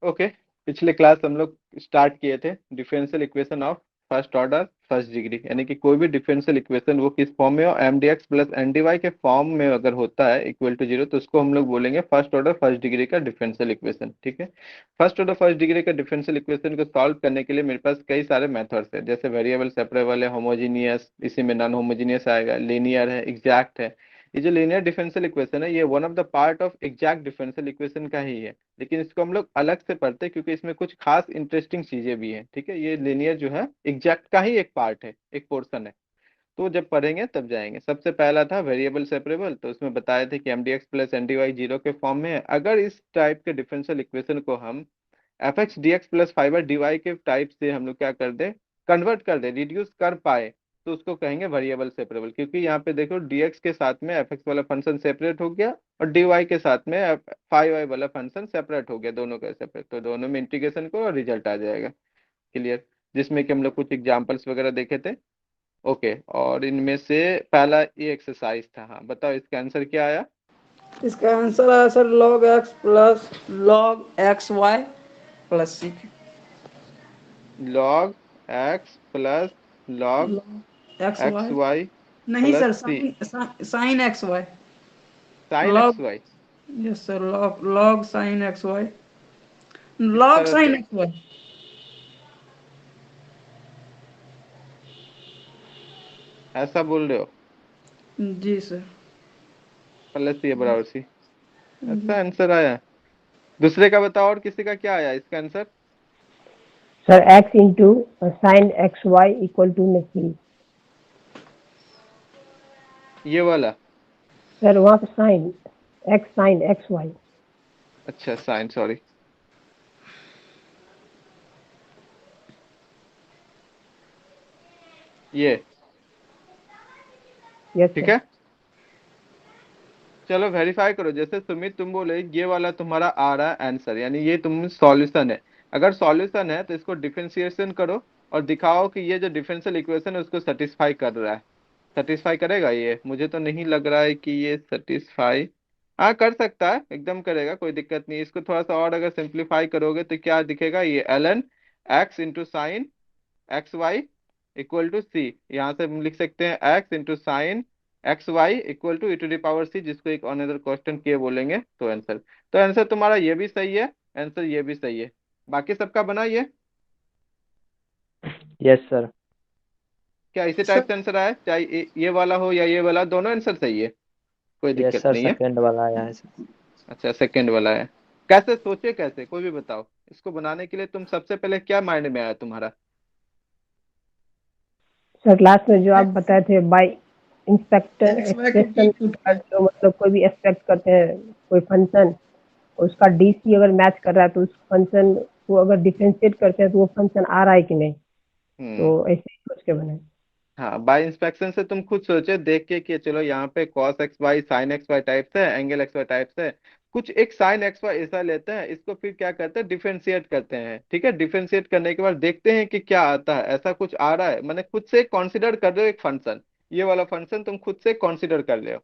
Okay, पिछले class हम लोग स्टार्ट किए थे differential equation of first order first degree, यानी कि कोई भी डिफरेंशियल इक्वेशन वो किस फॉर्म में हो, M d x plus N d y के फॉर्म में अगर होता है इक्वल टू जीरो, तो उसको हम लोग बोलेंगे फर्स्ट ऑर्डर फर्स्ट डिग्री का डिफरेंशियल इक्वेशन। ठीक है, फर्स्ट ऑर्डर फर्स्ट डिग्री का डिफरेंशियल इक्वेशन को सॉल्व करने के लिए मेरे पास कई सारे मेथड्स है, जैसे वेरिएबल सेपरेबल है, होमोजीनियस, इसी में नॉन होमोजीनियस आएगा, लीनियर है, एग्जैक्ट है। ये जो लीनियर डिफरेंशियल इक्वेशन है ये one of the part of exact differential equation का ही है, लेकिन इसको हम लोग अलग से पढ़ते हैं क्योंकि इसमें कुछ खास इंटरेस्टिंग चीजें भी हैं। ठीक है, ये लीनियर जो है एग्जैक्ट का ही एक पार्ट है, एक पोर्शन है। तो जब पढ़ेंगे तब जाएंगे। सबसे पहला था वेरिएबल सेपरेबल, तो उसमें बताए थे कि M d x plus N d y zero के फॉर्म में है। अगर इस टाइप के डिफरेंशियल इक्वेशन को हम f x d x plus five d y के टाइप से हम लोग क्या कर दे, कन्वर्ट कर दे, रिड्यूस कर पाए, तो उसको कहेंगे वेरिएबल सेपरेबल। क्योंकि यहाँ पे देखो dx के साथ में एफ एक्स वाला फंक्शन सेपरेट हो गया और dy के साथ में फाइव वाई वाला फंक्शन सेपरेट हो गया, दोनों का सेपरेट, तो दोनों में इंटीग्रेशन करो और रिजल्ट आ जाएगा। क्लियर, जिसमें कि हम लोग कुछ एग्जांपल्स वगैरह देखे थे। ओके, और इनमें से पहला ये एक्सरसाइज था। हाँ बताओ, इसका आंसर क्या आया? इसका आंसर है sir log x plus log x y plus c. Log x plus log log x x y y नहीं plus sir, c, sine x y. Sine log, x y. Yes sir, log sine x y, किस log तरह sine से? X y. ऐसा बोल रहे हो? जी sir. Plus सी बराबर सी, जी ऐसा आंसर आया। दूसरे का बताओ, और किसी का क्या आया इसका answer? Sir x into sine x y equal to c. ये वाला? सर वहाँ पे साइन एक्स वाई। अच्छा, साइन, सॉरी। ये यस ठीक सर। है, चलो वेरीफाई करो। जैसे सुमित तुम बोले ये वाला तुम्हारा आ रहा है आंसर, यानी ये तुम सॉल्यूशन है। अगर सॉल्यूशन है तो इसको डिफरेंशिएशन करो और दिखाओ कि ये जो डिफरेंशियल इक्वेशन है उसको सेटिस्फाई कर रहा है। सेटिस्फाई करेगा ये? मुझे तो नहीं लग रहा है कि ये सेटिस्फाई, हाँ कर सकता है, एकदम करेगा, कोई दिक्कत नहीं। इसको थोड़ा सा और अगर सिंप्लीफाई करोगे तो क्या दिखेगा, ये ln x into sine x y equal to c. यहाँ से हम लिख सकते हैं x into sine x y equal to e to the power c, जिसको एक अनदर क्वेश्चन के बोलेंगे। तो आंसर, तो आंसर तुम्हारा ये भी सही है, आंसर ये भी सही है। बाकी सबका बना ये? Yes sir. क्या इसी टाइप सर से आंसर आया, चाहे ये वाला हो या ये वाला, दोनों आंसर सही है, कोई यस दिक्कत सर, नहीं है। सेकंड वाला आया है सर। अच्छा, सेकंड वाला है। कैसे सोचे, कैसे, कोई भी बताओ। इसको बनाने के लिए तुम सबसे पहले क्या माइंड में आया तुम्हारा? सर क्लास में जो आप बताए थे बाई इंस्पेक्टर एक्स वाई को टी एक्सप्रेशन, पुट कर। जो मतलब कोई भी एक्सपेक्ट करते हैं कोई फंक्शन, उसका डीसी अगर मैच कर रहा है तो उस फंक्शन को अगर डिफरेंशिएट करते हैं तो वो फंक्शन आ रहा है कि नहीं, हम्म। तो ऐसे ही सोच के बने। हाँ, बाय इंस्पेक्शन से तुम खुद सोचे देख के कि चलो यहाँ पे cos x y sine x y type से, एंगल एक्स वाई टाइप से, कुछ एक साइन एक्स वाई ऐसा लेते हैं, इसको फिर क्या करते हैं, डिफरेंशिएट करते हैं। ठीक है, डिफरेंशिएट करने के बाद देखते हैं कि क्या आता है, ऐसा कुछ आ रहा है, मैंने खुद से कंसीडर कर रहे हो एक फंक्शन, ये वाला फंक्शन तुम खुद से कंसीडर कर रहे हो,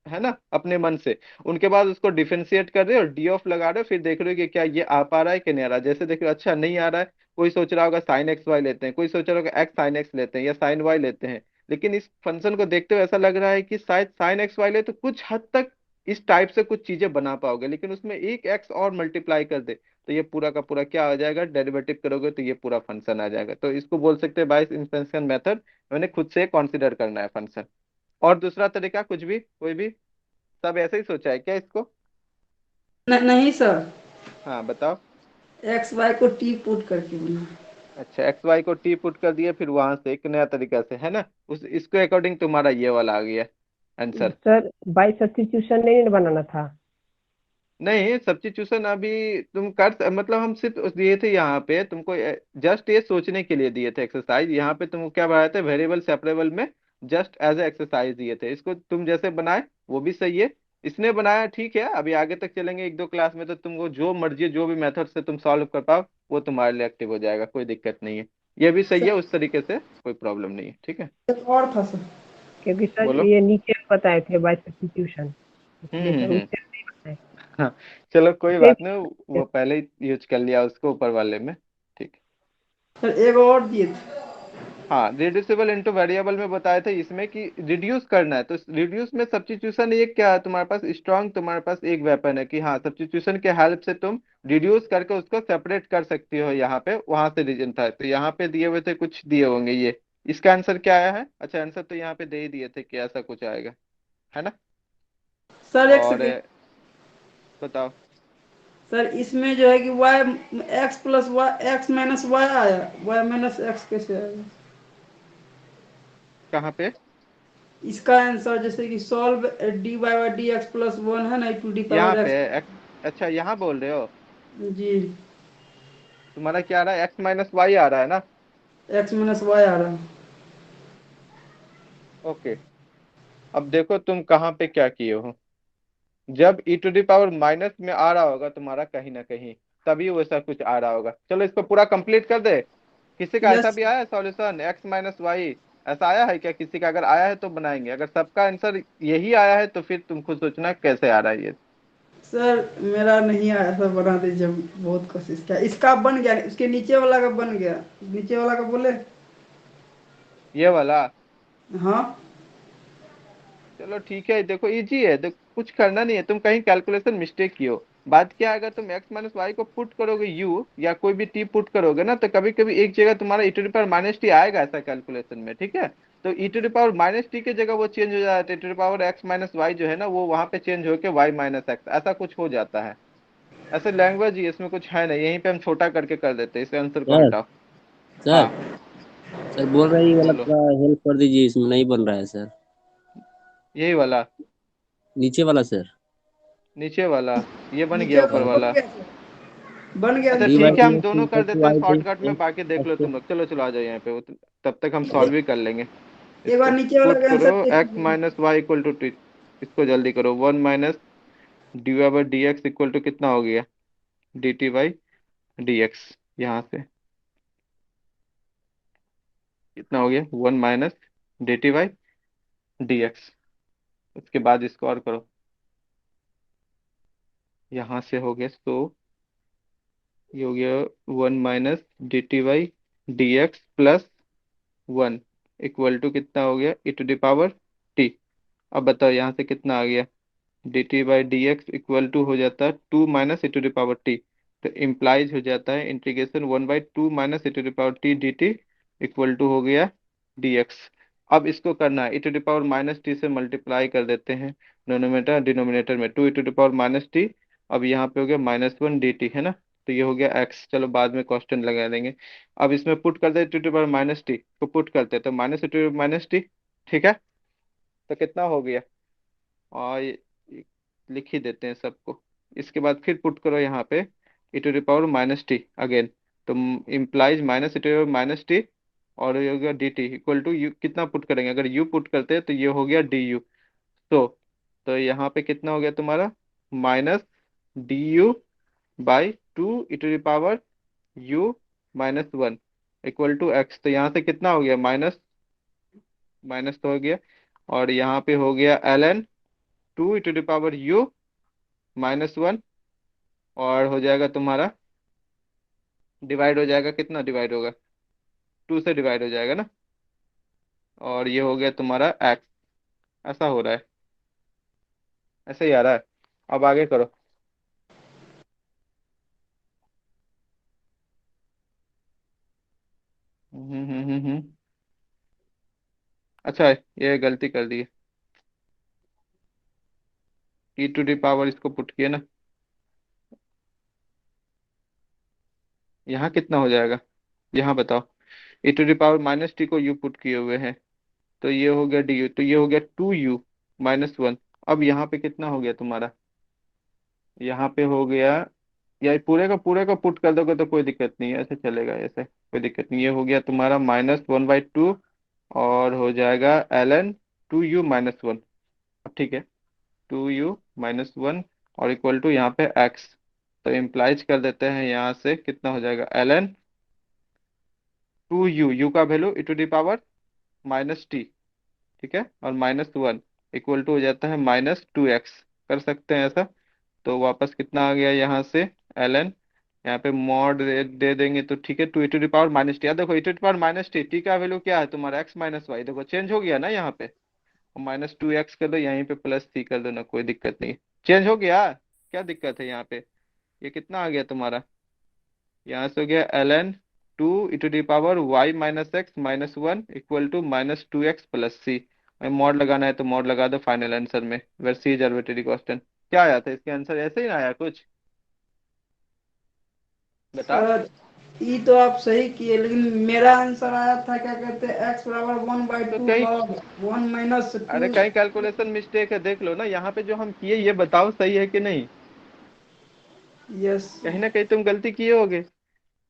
है ना, अपने मन से। उनके बाद उसको डिफरेंशिएट कर रहे हो, डी ऑफ लगा रहे हो, फिर देख रहे हो कि क्या ये आ पा रहा है कि नहीं आ रहा है। जैसे देख रहे हो अच्छा नहीं आ रहा है, कोई सोच रहा होगा साइन एक्स वाई लेते हैं, कोई सोच रहा होगा एक्स साइन एक्स लेते हैं या साइन वाई लेते हैं, लेकिन इस फंक्शन को देखते हुए ऐसा लग रहा है कि शायद साइन एक्स वाई ले तो कुछ हद तक इस टाइप से कुछ चीजें बना पाओगे, लेकिन उसमें एक एक्स और मल्टीप्लाई कर दे तो ये पूरा का पूरा क्या आ जाएगा, डेरिवेटिव करोगे तो ये पूरा फंक्शन आ जाएगा। तो इसको बोल सकते हैं बाय इंस्पेक्शन मेथड, मैंने खुद से कंसिडर करना है फंक्शन। और दूसरा तरीका कुछ भी, कोई भी? सब ऐसे ही सोचा है क्या इसको? नहीं सर, हाँ बताओ। एक्स वाई को टी पुट करके बना। अच्छा, एक्स वाई को टी पुट कर दिया, फिर वहां से एक नया तरीका से, है ना, उस इसके अकॉर्डिंग तुम्हारा ये वाला आ गया आंसर। सर बाई सब्स्टिट्यूशन नहीं बनाना था। नहीं, सब्स्टिट्यूशन अभी तुम कर मतलब हम सिर्फ दिए थे यहाँ पे तुमको, जस्ट ये सोचने के लिए दिए थे एक्सरसाइज। यहाँ पे तुमको क्या बनाए थे, वेरिएबल सेपरेबल में जस्ट एज ए एक्सरसाइज दिए थे। इसको तुम जैसे बनाए वो भी सही है, इसने बनाया ठीक है। अभी आगे तक चलेंगे एक दो क्लास में तो तुमको जो मर्जी जो भी मेथड से तुम सॉल्व कर पाओ वो तुम्हारे लिए एक्टिव हो जाएगा, कोई दिक्कत नहीं है। ये भी सही है, सर उस तरीके से कोई प्रॉब्लम नहीं है। ठीक है, एक और था सर। क्योंकि सर बोलो। ये नीचे बताए थे बाई सब्स्टिट्यूशन, इसलिए सर हम्म। उससे नहीं बताए। हाँ, चलो कोई सेम। बात नहीं, वो पहले ही यूज कर लिया उसको ऊपर वाले में। ठीक। सर एक और दिए थे। हाँ, रिड्यूसिबल इनटू वेरिएबल में बताए थे इसमें कि रिड्यूस करना है, तो रिड्यूस में सब्स्टिट्यूशन एक क्या है तुम्हारे पास, स्ट्रांग तुम्हारे पास एक वेपन है कि हाँ सब्स्टिट्यूशन के हेल्प से तुम रिड्यूस करके उसको सेपरेट कर सकती हो, यहाँ पे वहां से रीजन था, तो यहाँ पे दिए हुए थे, कुछ दिए होंगे ये। इसका आंसर क्या आया है? अच्छा, आंसर तो यहाँ पे दे ही दिए थे कि ऐसा कुछ आएगा, है ना? सर एक और सेकेंड। बताओ। सर इसमें जो है कि y x plus y x minus y आया, वाई माइनस एक्स कैसे आएगा? कहाँ पे? इसका आंसर जैसे कि solve d Y by d x plus one है ना, टू डी यहाँ पावर पे एक्स। अच्छा, यहाँ बोल रहे हो? जी। तुम्हारा क्या आ रहा है, एक्स माइनस वाई आ रहा है ना? एक्स माइनस वाई आ रहा है। ओके। अब देखो तुम कहाँ पे क्या किए हो। जब ई टू दी पावर माइनस में आ रहा होगा तुम्हारा कहीं ना कहीं, तभी वैसा कुछ आ रहा होगा। चलो इसको पूरा कंप्लीट कर दे। किसी का ऐसा यस। भी आया है सॉल्यूशन, एक्स माइनस वाई? ऐसा आया है क्या किसी का? अगर आया है तो बनाएंगे, अगर सबका आंसर यही आया है तो फिर तुम खुद सोचना कैसे आ रहा है ये। सर मेरा नहीं आया था, बना दीजिए, बहुत कोशिश किया, इसका बन गया, इसके नीचे वाला का बन गया। नीचे वाला का बोले। ये वाला? हाँ। चलो ठीक है, देखो इजी है, देखो कुछ करना नहीं है, तुम कहीं कैलकुलेशन मिस्टेक की हो। बात क्या है, अगर तुम एक्स माइनस वाई को पुट करोगे यू या कोई भी टी पुट करोगे ना, तो कभी कभी एक जगह तुम्हारा e to the power minus t आएगा ऐसा कैलकुलेशन में, ठीक है? तो e to the power minus t की जगह वो चेंज हो जाता है, e to the power x minus y जो है ना, वो वहां पे चेंज होकर वाई माइनस एक्स ऐसा कुछ हो जाता है। ऐसे लैंग्वेज ही इसमें कुछ है नहीं, यहीं पे हम छोटा करके कर देते हैं, इसे आंसर को सर। हटाओ। सर। हाँ सर बोल रहे हैं ये वाला बोलो। थोड़ा हेल्प कर दीजिए, इसमें नहीं बन रहा है सर। यही वाला? नीचे वाला सर। नीचे वाला? ये बन नीचे गया ऊपर वाला बन वाला? गया सर, बन गया अच्छा डी नीचे बाई ठीक है, डी हम एक्स दोनों कर इक्वल टू देते हैं आई टी शॉर्टकट में, बाकी देख लो तुम लोग। चलो चलो आ जाओ यहाँ पे, तब तक हम वाला। सॉल्व ही कर लेंगे। एक बार इसको नीचे वाला पुट का करो, आंसर देख एक्स लीजिए। Minus y equal to t. इसको जल्दी करो, one minus d Y by d x equal to कितना हो गया, d t by d x. यहाँ से कितना हो गया, one minus d t by d x. उसके बाद इसको और करो, यहाँ से हो गया, सो ये हो गया one minus d t by d x plus one equal to कितना हो गया, e to the power t. अब बताओ यहाँ से कितना आ गया, d t by d x equal to हो जाता है two minus e to the power t. तो इम्प्लाइज हो जाता है integration one by two minus e to the power t d t equal to हो गया डी एक्स। अब इसको करना है, e to the power minus t से मल्टीप्लाई कर देते हैं डिनोमिनेटर डिनोमिनेटर में, two e to the power minus t. अब यहाँ पे हो गया माइनस वन डी टी, है ना? तो ये हो गया एक्स, चलो बाद में कांस्टेंट लगा देंगे। अब इसमें पुट कर दे, to to power minus t को पुट करते हैं तो माइनस टू माइनस टी, ठीक है? तो कितना हो गया, और ये लिख ही देते हैं सबको। इसके बाद फिर पुट करो यहाँ पे e to the power minus t again, तो implies minus e to power minus t, और ये हो गया d t equal to u. कितना पुट करेंगे, अगर यू पुट करते हैं तो ये हो गया डी यू। तो यहाँ पे कितना हो गया तुम्हारा, minus d u by two e to the power u minus one equal to x. तो यहाँ से कितना हो गया, माइनस माइनस तो हो गया, और यहाँ पे हो गया l n two e to the power u minus one, और हो जाएगा तुम्हारा, डिवाइड हो जाएगा, कितना डिवाइड होगा, टू से डिवाइड हो जाएगा ना, और ये हो गया तुम्हारा एक्स। ऐसा हो रहा है, ऐसा ही आ रहा है। अब आगे करो। हम्म। अच्छा, ये गलती कर दी है, ई टू द पावर इसको पुट किया ना, यहाँ कितना हो जाएगा, यहाँ बताओ। E to the power minus t को यू पुट किए हुए हैं, तो ये हो गया डी यू, तो ये हो गया टू यू माइनस वन। अब यहाँ पे कितना हो गया तुम्हारा, यहाँ पे हो गया, या पूरे का पुट कर दोगे तो कोई दिक्कत नहीं है, ऐसे चलेगा, ऐसे कोई दिक्कत नहीं। ये हो गया तुम्हारा माइनस वन बाई टू, और हो जाएगा l n two u minus one, ठीक है? टू यू माइनस वन और इक्वल टू यहाँ पे एक्स। तो इम्प्लाइज कर देते हैं, यहाँ से कितना हो जाएगा, l n two u, u का value e to the power minus t, ठीक है, और माइनस वन इक्वल टू हो जाता है माइनस टू एक्स। कर सकते हैं ऐसा? तो वापस कितना आ गया यहाँ से, ln, यहाँ पे मॉड दे देंगे तो ठीक है, 2 e⁻−t। याद देखो e⁻−t, t का वैल्यू क्या है तुम्हारा, x-y, देखो चेंज हो गया ना यहाँ पे, -2x कर दो, यहीं पे +c कर दो ना, कोई दिक्कत नहीं। चेंज हो गया, क्या दिक्कत है यहाँ पे। ये कितना आ गया तुम्हारा, यहाँ से हो गया ln 2 e⁻y−x−1 = -2x + c। Mod लगाना है तो मॉड लगा दो फाइनल आंसर में, where c is arbitrary constant. क्या आया था इसके आंसर, ऐसे ही ना आया कुछ, बताओ। सर ये तो आप सही किए, लेकिन मेरा आंसर आया था क्या कहते हैं, x बराबर 1/2 तो कहीं, log 1 - अरे 2। कहीं कैलकुलेशन मिस्टेक है, देख लो ना यहाँ पे जो हम किए, ये बताओ सही है कि नहीं। यस। कहीं ना कहीं तुम गलती किए होगे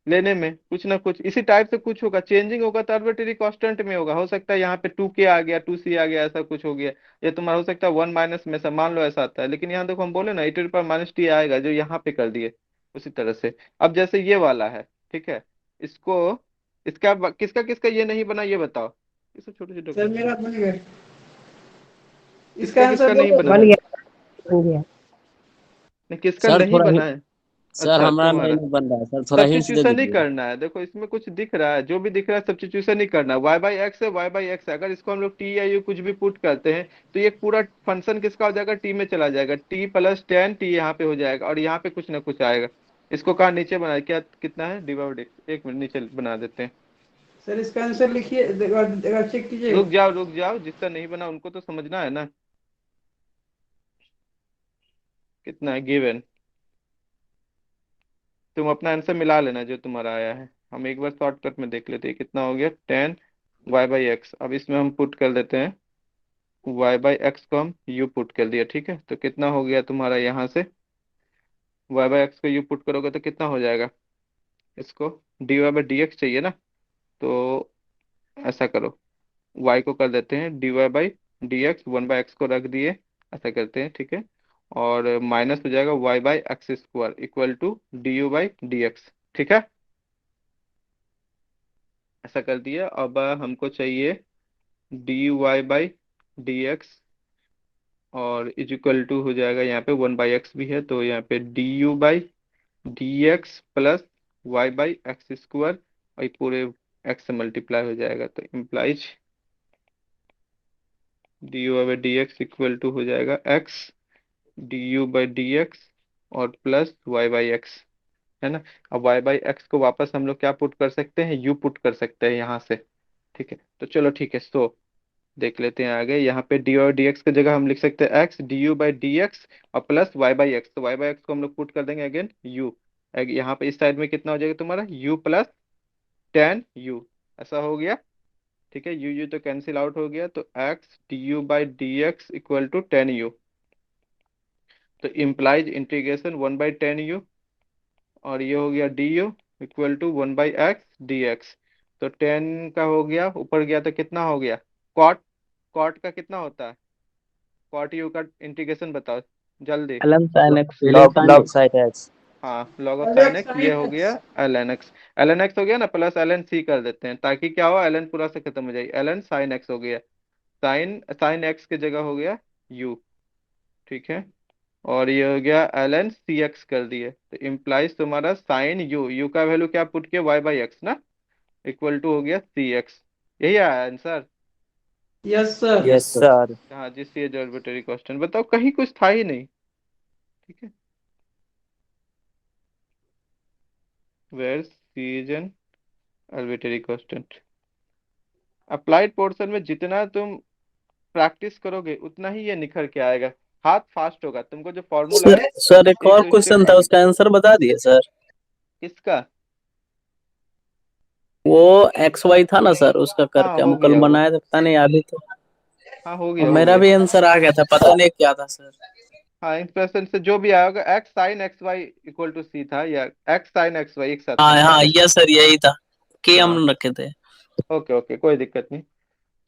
लेने में, कुछ ना कुछ इसी टाइप से कुछ होगा, चेंजिंग होगा तो आर्बिट्रेरी कांस्टेंट में होगा, हो सकता है यहाँ पे 2k आ गया, 2c आ गया, ऐसा कुछ हो गया। ये तुम्हारा हो सकता है 1 - में से, मान लो ऐसा आता है, लेकिन यहाँ देखो हम बोले ना e⁻−t आएगा, जो यहाँ पे कर दिए उसी तरह से। अब जैसे ये वाला है, ठीक है, इसको, किसका किसका ये नहीं बना, ये बताओ, ये सब छोटे छोटे, सर मेरा बन गया, इसका किसका आंसर किसका नहीं बोलो बना बन है, गया, बन गया। नहीं किसका सर नहीं थोड़ा बना है। सर अच्छा हमारा तुम्हारा, नहीं बन रहा है सर, थोड़ा हिंट्स दे सब्स्टिट्यूशन ही दीजिए। करना है, देखो इसमें कुछ दिख रहा है, जो भी दिख रहा है सब्स्टिट्यूशन ही करना है। y/x है, y/x है, अगर इसको हम लोग t या u कुछ भी पुट करते हैं तो ये पूरा फंक्शन किसका हो जाएगा, t में चला जाएगा, t + 10t यहाँ पे हो जाएगा, और यहाँ पे कुछ ना कुछ आएगा। इसको कहाँ नीचे बनाए, क्या कितना है डिवाइड, एक मिनट नीचे बना देते हैं। सर इसका आंसर लिखिए, चेक कीजिएगा। रुक जाओ, जिसका नहीं बना उनको तो समझना है ना, कितना है गिवन। तुम अपना आंसर मिला लेना जो तुम्हारा आया है, हम एक बार शॉर्टकट में देख लेते हैं कितना हो गया, 10 y/x। अब इसमें हम पुट कर देते हैं y/x को हम u पुट कर दिया, ठीक है, तो कितना हो गया तुम्हारा यहाँ से, y/x को u पुट करोगे तो कितना हो जाएगा, इसको dy/dx चाहिए ना, तो ऐसा करो, y को कर देते हैं dy/dx, 1/x को रख दिए, ऐसा करते हैं, ठीक है, और माइनस हो जाएगा y/x² = du/dx, ठीक है, ऐसा कर दिया। अब हमको चाहिए dy/dx, और इज इक्वल टू हो जाएगा, यहाँ पे 1/x भी है, तो यहाँ पे du/dx + y/x², और ये पूरे x से मल्टीप्लाई हो जाएगा, तो इम्प्लाइज du/dx = हो जाएगा x du/dx और प्लस y/x, है ना। अब y/x को वापस हम लोग क्या पुट कर सकते हैं, u पुट कर सकते हैं यहाँ से, ठीक है, तो चलो ठीक है, सो देख लेते हैं आगे। यहाँ पे डी और डी एक्स की जगह हम लिख सकते हैं एक्स du/dx और प्लस y/x, तो y/x को हम लोग पुट कर देंगे अगेन u। यहाँ पे इस साइड में कितना हो जाएगा तुम्हारा u + 10u, ऐसा हो गया, ठीक है, u तो कैंसिल आउट हो गया, तो x du/dx = 10u, तो इम्प्लाइज इंटीग्रेशन 1/10u, और ये हो गया du = 1/x dx, तो 10 का हो गया, ऊपर गया तो कितना हो गया, कॉट, कॉट का कितना होता है, कॉट यू का इंटीग्रेशन बताओ जल्दी। ln sin x log sin log x। Side x. हाँ log ऑफ अब साइन x एक्स, ये sin हो गया x। ln x, ln x हो गया ना, प्लस ln c कर देते हैं, ताकि क्या हो, ln पूरा से खत्म हो जाए, ln sin x हो गया, साइन x की जगह हो गया u, ठीक है, और ये हो गया ln cx कर दिए, तो इम्प्लाइज तुम्हारा साइन u का वैल्यू क्या पुट किया, y/x ना, = हो गया cx, यही आया answer. Yes sir. Yes yes sir. Sir. हाँ जी, सी एज आर्बिट्रेरी कांस्टेंट, बताओ कहीं कुछ था ही नहीं, ठीक है, where c is an arbitrary constant. Applied portion में जितना तुम प्रैक्टिस करोगे उतना ही ये निखर के आएगा, हाथ फास्ट होगा, तुमको जो फॉर्मूला है सर एक स्टेप और टू स्टेप क्वेश्चन था, आगे। उसका आंसर बता दिए सर। किसका, वो एक्स वाई था ना सर, उसका हाँ करके हो हम कल गया वो, बनाया था, पता नहीं अभी तो। हाँ हो और गया हो मेरा गया। भी आंसर आ गया था, पता नहीं क्या था सर। हाँ इंप्रेशन से जो भी आया होगा, x sine x y = c था, या एक्स साइन एक्स वाई एक साथ हाँ था, ठीक हाँ, है। यस सर, यही था कि हाँ हम रखे थे। ओके ओके, कोई दिक्कत नहीं,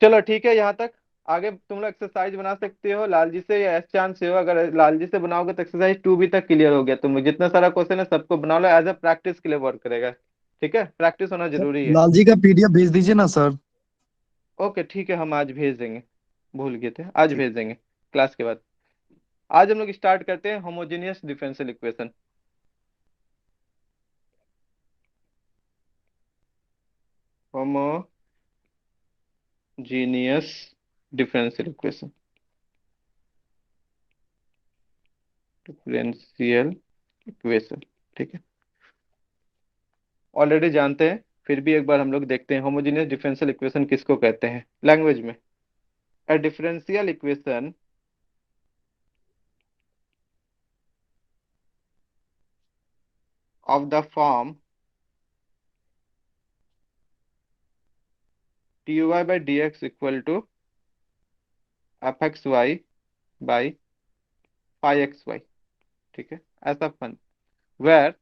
चलो ठीक है, यहाँ तक। आगे तुम लोग एक्सरसाइज बना सकते हो लालजी से या एस चांद से हो, अगर लालजी से बनाओगे तो एक्सरसाइज 2b तक क्लियर हो गया, तुम जितना सारा क्वेश्चन है सबको बना लो, एज अ प्रैक्टिस के लिए वर्क करेगा, ठीक है, प्रैक्टिस होना सर जरूरी है। लाल जी का पीडीएफ भेज दीजिए ना सर। ओके ठीक है, हम आज भेज देंगे, भूल गए थे, आज ठीक। भेज देंगे क्लास के बाद। आज हम लोग स्टार्ट करते हैं homogeneous differential equation. Homogeneous differential equation, differential equation. ठीक है, ऑलरेडी जानते हैं, फिर भी एक बार हम लोग देखते हैं होमोजेनियस डिफरेंशियल इक्वेशन किसको कहते हैं लैंग्वेज में। A differential equation of the form dy by dx equal to fxy by phi xy। ठीक है, ऐसा fun where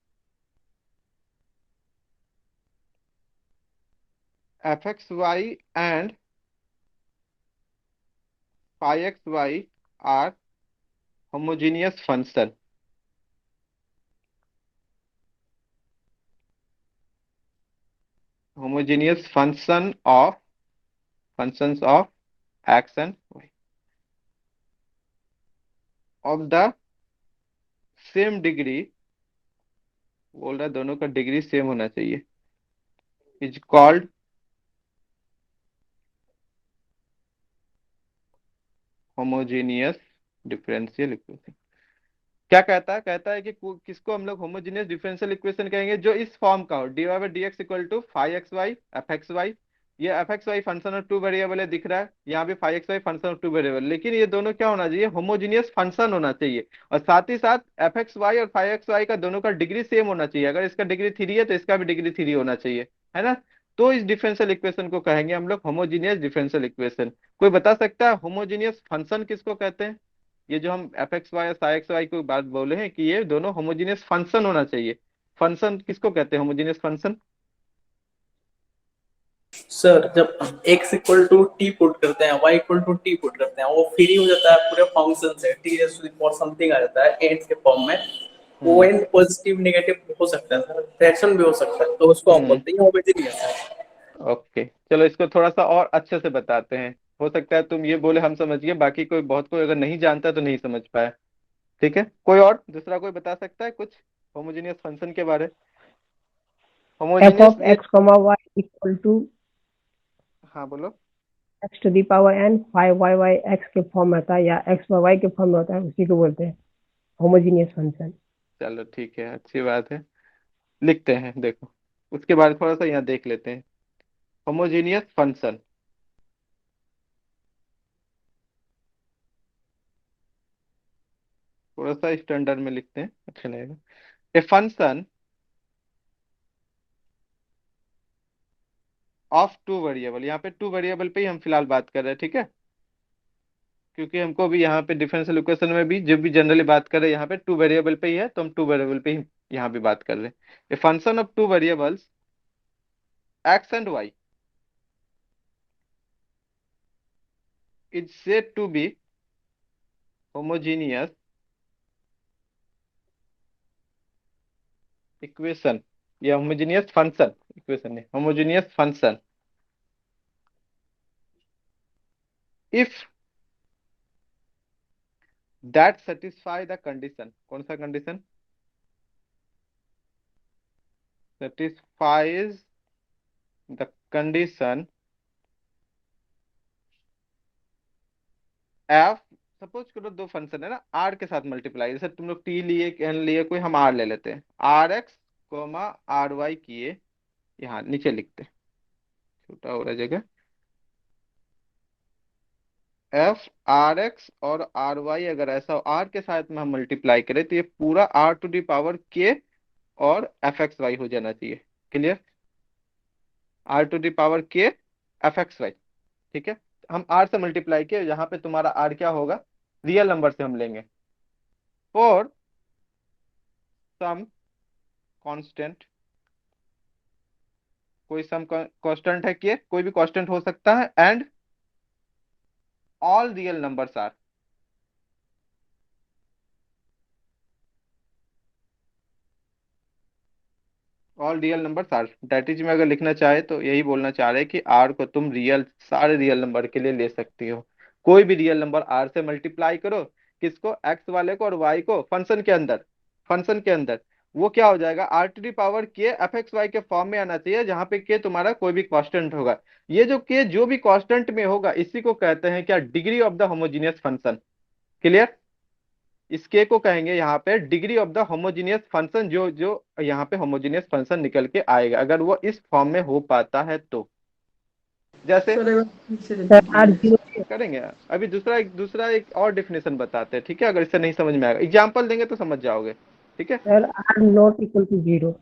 fxy and phi xy are homogeneous function, homogeneous functions of x and y of the same degree। बोल रहा है दोनों का degree same होना चाहिए, is called homogeneous differential equation. क्या कहता है, कहता है कि किसको हम लोग होमोजेनियस डिफरेंशियल इक्वेशन कहेंगे, जो इस फॉर्म का हो d Y by d x equal to five x y f x y. ये f x y function of two variable है दिख रहा है, यहाँ पे five x y function of two variable, लेकिन ये दोनों क्या होना चाहिए, होमोजेनियस फंक्शन होना चाहिए। और साथ ही साथ एफ एक्स वाई और फाइव एक्स वाई का दोनों का डिग्री सेम होना चाहिए। अगर इसका डिग्री थ्री है तो इसका भी डिग्री थ्री होना चाहिए, है ना। तो इस डिफरेंशियल इक्वेशन को कहेंगे हम लोग होमोजीनियस डिफरेंशियल इक्वेशन। कोई बता सकता है होमोजीनियस फंक्शन किसको कहते हैं? ये जो हम एफ एक्स वाई और साई एक्स वाई की बात बोले हैं कि ये दोनों होमोजीनियस फंक्शन होना चाहिए, फंक्शन किसको कहते हैं होमोजीनियस फंक्शन? सर जब x equal to t put करते हैं, y equal to t put करते हैं, वो फ्री हो जाता है पूरे फंक्शन से, t raise to the power something आ जाता है एंड के फॉर्म में। वो एंड पॉजिटिव नेगेटिव हो सकता है सर, फ्रैक्शन भी हो सकता है, तो उसको हम हम्म बोलते हैं होमोजेनियस है। ओके, चलो इसको थोड़ा सा और अच्छे से बताते हैं। हो सकता है तुम ये बोले हम समझ गए, बाकी कोई बहुत कोई अगर नहीं जानता तो नहीं समझ पाया। ठीक है, कोई और दूसरा कोई बता सकता है कुछ होमोजीनियस फंक्शन के बारे? एफ होमोजीनियस ऑफ ये, x comma y equal to हाँ बोलो। X to the power n five y y x के फॉर्म में होता है या एक्स वाई वाई के फॉर्म में होता है, उसी को बोलते हैं होमोजीनियस फंक्शन। चलो ठीक है, अच्छी बात है, लिखते हैं। देखो उसके बाद थोड़ा सा यहाँ देख लेते हैं होमोजीनियस फंक्शन। थोड़ा सा स्टैंडर्ड में लिखते हैं, अच्छा लगेगा। ए फंक्शन ऑफ टू वेरिएबल, यहाँ पे टू वेरिएबल पे ही हम फिलहाल बात कर रहे हैं, ठीक है, क्योंकि हमको भी यहाँ पे डिफरेंशियल इक्वेशन में भी जब भी जनरली बात कर रहे हैं यहाँ पे टू वेरिएबल पे ही है, तो हम टू वेरिएबल पे ही यहाँ भी बात कर रहे हैं। A function of two variables x and y is said to be homogeneous equation, या होमोजीनियस फंक्शन, इक्वेशन नहीं, homogeneous function if that satisfy the condition. कौन सा condition? Satisfies the condition f. Suppose करो दो फंक्शन है ना, are के साथ मल्टीप्लाई, जैसे तुम लोग टी लिए एन लिए, कोई हम आर ले लेते हैं, r x comma r y किए, यहाँ नीचे लिखते हैं, छोटा हो रहा है जगह, एफ आर एक्स और आर वाई अगर ऐसा आर के साथ में हम मल्टीप्लाई करें तो ये पूरा आर टू दी पावर के और एफ एक्स वाई हो जाना चाहिए। Clear? R to the power के एफ एक्स वाई। ठीक है, हम आर से मल्टीप्लाई किए, यहाँ पे तुम्हारा आर क्या होगा, रियल नंबर से हम लेंगे, फॉर सम कांस्टेंट। कोई सम कांस्टेंट है कि कोई भी कांस्टेंट हो सकता है, and all real numbers r, all real numbers r, that is में अगर लिखना चाहे तो यही बोलना चाह रहे हैं कि आर को तुम रियल, सारे रियल नंबर के लिए ले सकती हो। कोई भी रियल नंबर आर से मल्टीप्लाई करो, किसको, एक्स वाले को और वाई को फंक्शन के अंदर, फंक्शन के अंदर, वो क्या हो जाएगा, आर टू दी पावर के एफ एक्स वाई के फॉर्म में आना चाहिए, जहां पे के तुम्हारा कोई भी कांस्टेंट होगा। ये जो के जो भी कांस्टेंट में होगा इसी को कहते हैं क्या, degree of the homogeneous function. Clear, इस के को कहेंगे यहाँ पे degree of the homogeneous function, जो जो यहाँ पे होमोजीनियस फंक्शन निकल के आएगा अगर वो इस फॉर्म में हो पाता है तो। जैसे सर एक बार फिर से सर repeat आर कीजिए। जीरो करेंगे, अभी दूसरा एक और डेफिनेशन बताते हैं, ठीक है, अगर इससे नहीं समझ में आएगा एग्जाम्पल देंगे तो समझ जाओगे, ठीक है। Sir r not equal to zero.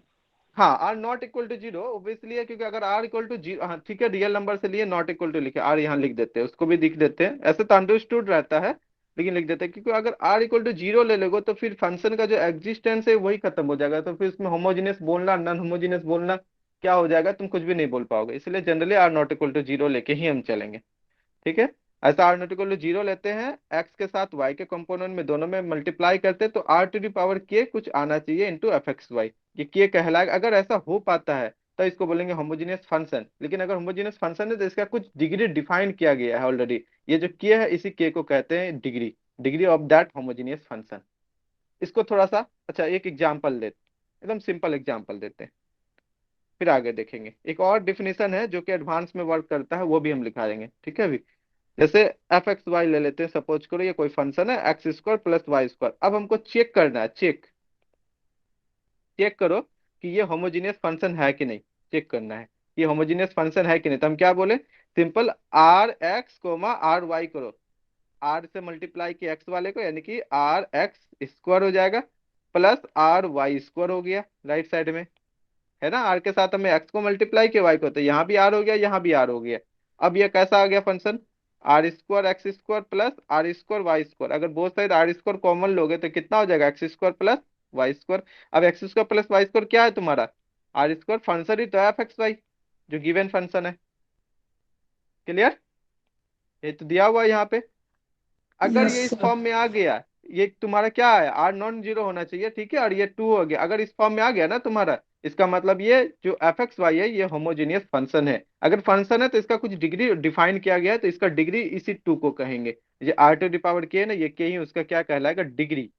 हाँ, r not equal to zero obviously है, क्योंकि अगर आर इक्वल टू जीरो, हाँ ठीक है, रियल नंबर से लिए नॉट इक्वल टू लिखे, आर यहाँ लिख देते हैं, उसको भी लिख देते हैं, ऐसे तो अंडरस्टूड रहता है लेकिन लिख देते हैं, क्योंकि अगर आर इक्वल टू जीरो ले लोगे तो फिर फंक्शन का जो एग्जिस्टेंस है वही खत्म हो जाएगा, तो फिर उसमें होमोजीनियस बोलना नॉन होमोजीनियस बोलना क्या हो जाएगा, तुम कुछ भी नहीं बोल पाओगे, इसलिए generally r not equal to zero लेके ही हम चलेंगे, ठीक है। ऐसा r not equal to zero लेते हैं, एक्स के साथ वाई के कंपोनेंट में दोनों में मल्टीप्लाई करते हैं, तो आर टू दी पावर के कुछ आना चाहिए इंटू एफ एक्स वाई, ये के कहलाएगा। अगर ऐसा हो पाता है तो इसको बोलेंगे होमोजेनियस फंक्शन, लेकिन अगर होमोजेनियस फंक्शन है तो इसका कुछ डिग्री डिफाइन किया गया है ऑलरेडी, ये जो के है इसी के को कहते हैं degree, degree of that homogeneous function. इसको थोड़ा सा, अच्छा एक एग्जाम्पल देते, एकदम सिंपल एग्जाम्पल देते हैं, फिर आगे देखेंगे। एक और डिफिनेशन है जो कि एडवांस में वर्क करता है, वो भी हम लिखा देंगे, ठीक है। अभी जैसे एफ एक्स वाई ले लेते हैं, सपोज करो ये कोई फंक्शन है x square plus y square, अब हमको चेक करना है, चेक चेक करो कि ये होमोजीनियस फंक्शन है कि नहीं, चेक करना है ये होमोजीनियस फंक्शन है कि नहीं, तो हम क्या बोले, simple r x comma r y करो, आर से मल्टीप्लाई किया एक्स वाले को, यानी कि आर एक्स स्क्वायर हो जाएगा प्लस आर वाई स्क्वायर हो गया राइट साइड में, है ना, आर के साथ हमें एक्स को मल्टीप्लाई किया वाई को, तो यहाँ भी आर हो गया यहाँ भी आर हो गया। अब ये कैसा आ गया function, r square x square plus r square y square, अगर both side r square common लोगे तो कितना हो जाएगा, x square plus y square. अब x square plus y square क्या है तुम्हारा, आर स्क्वायर फंक्शन ही तो है एफ एक्स वाई, जो गिवन फंक्शन है। क्लियर, ये तो दिया हुआ है यहाँ पे। अगर यस ये इस सर। फॉर्म में आ गया, ये तुम्हारा क्या है, आर नॉन जीरो होना चाहिए, ठीक है, और ये टू हो गया, अगर इस फॉर्म में आ गया ना तुम्हारा, इसका मतलब ये जो एफ एक्स वाई है ये होमोजेनियस फंक्शन है। अगर फंक्शन है तो इसका कुछ डिग्री डिफाइन किया गया है, तो इसका डिग्री इसी टू को कहेंगे। ये आर टू दी पावर के है ना, ये के ही उसका क्या कहलाएगा, डिग्री।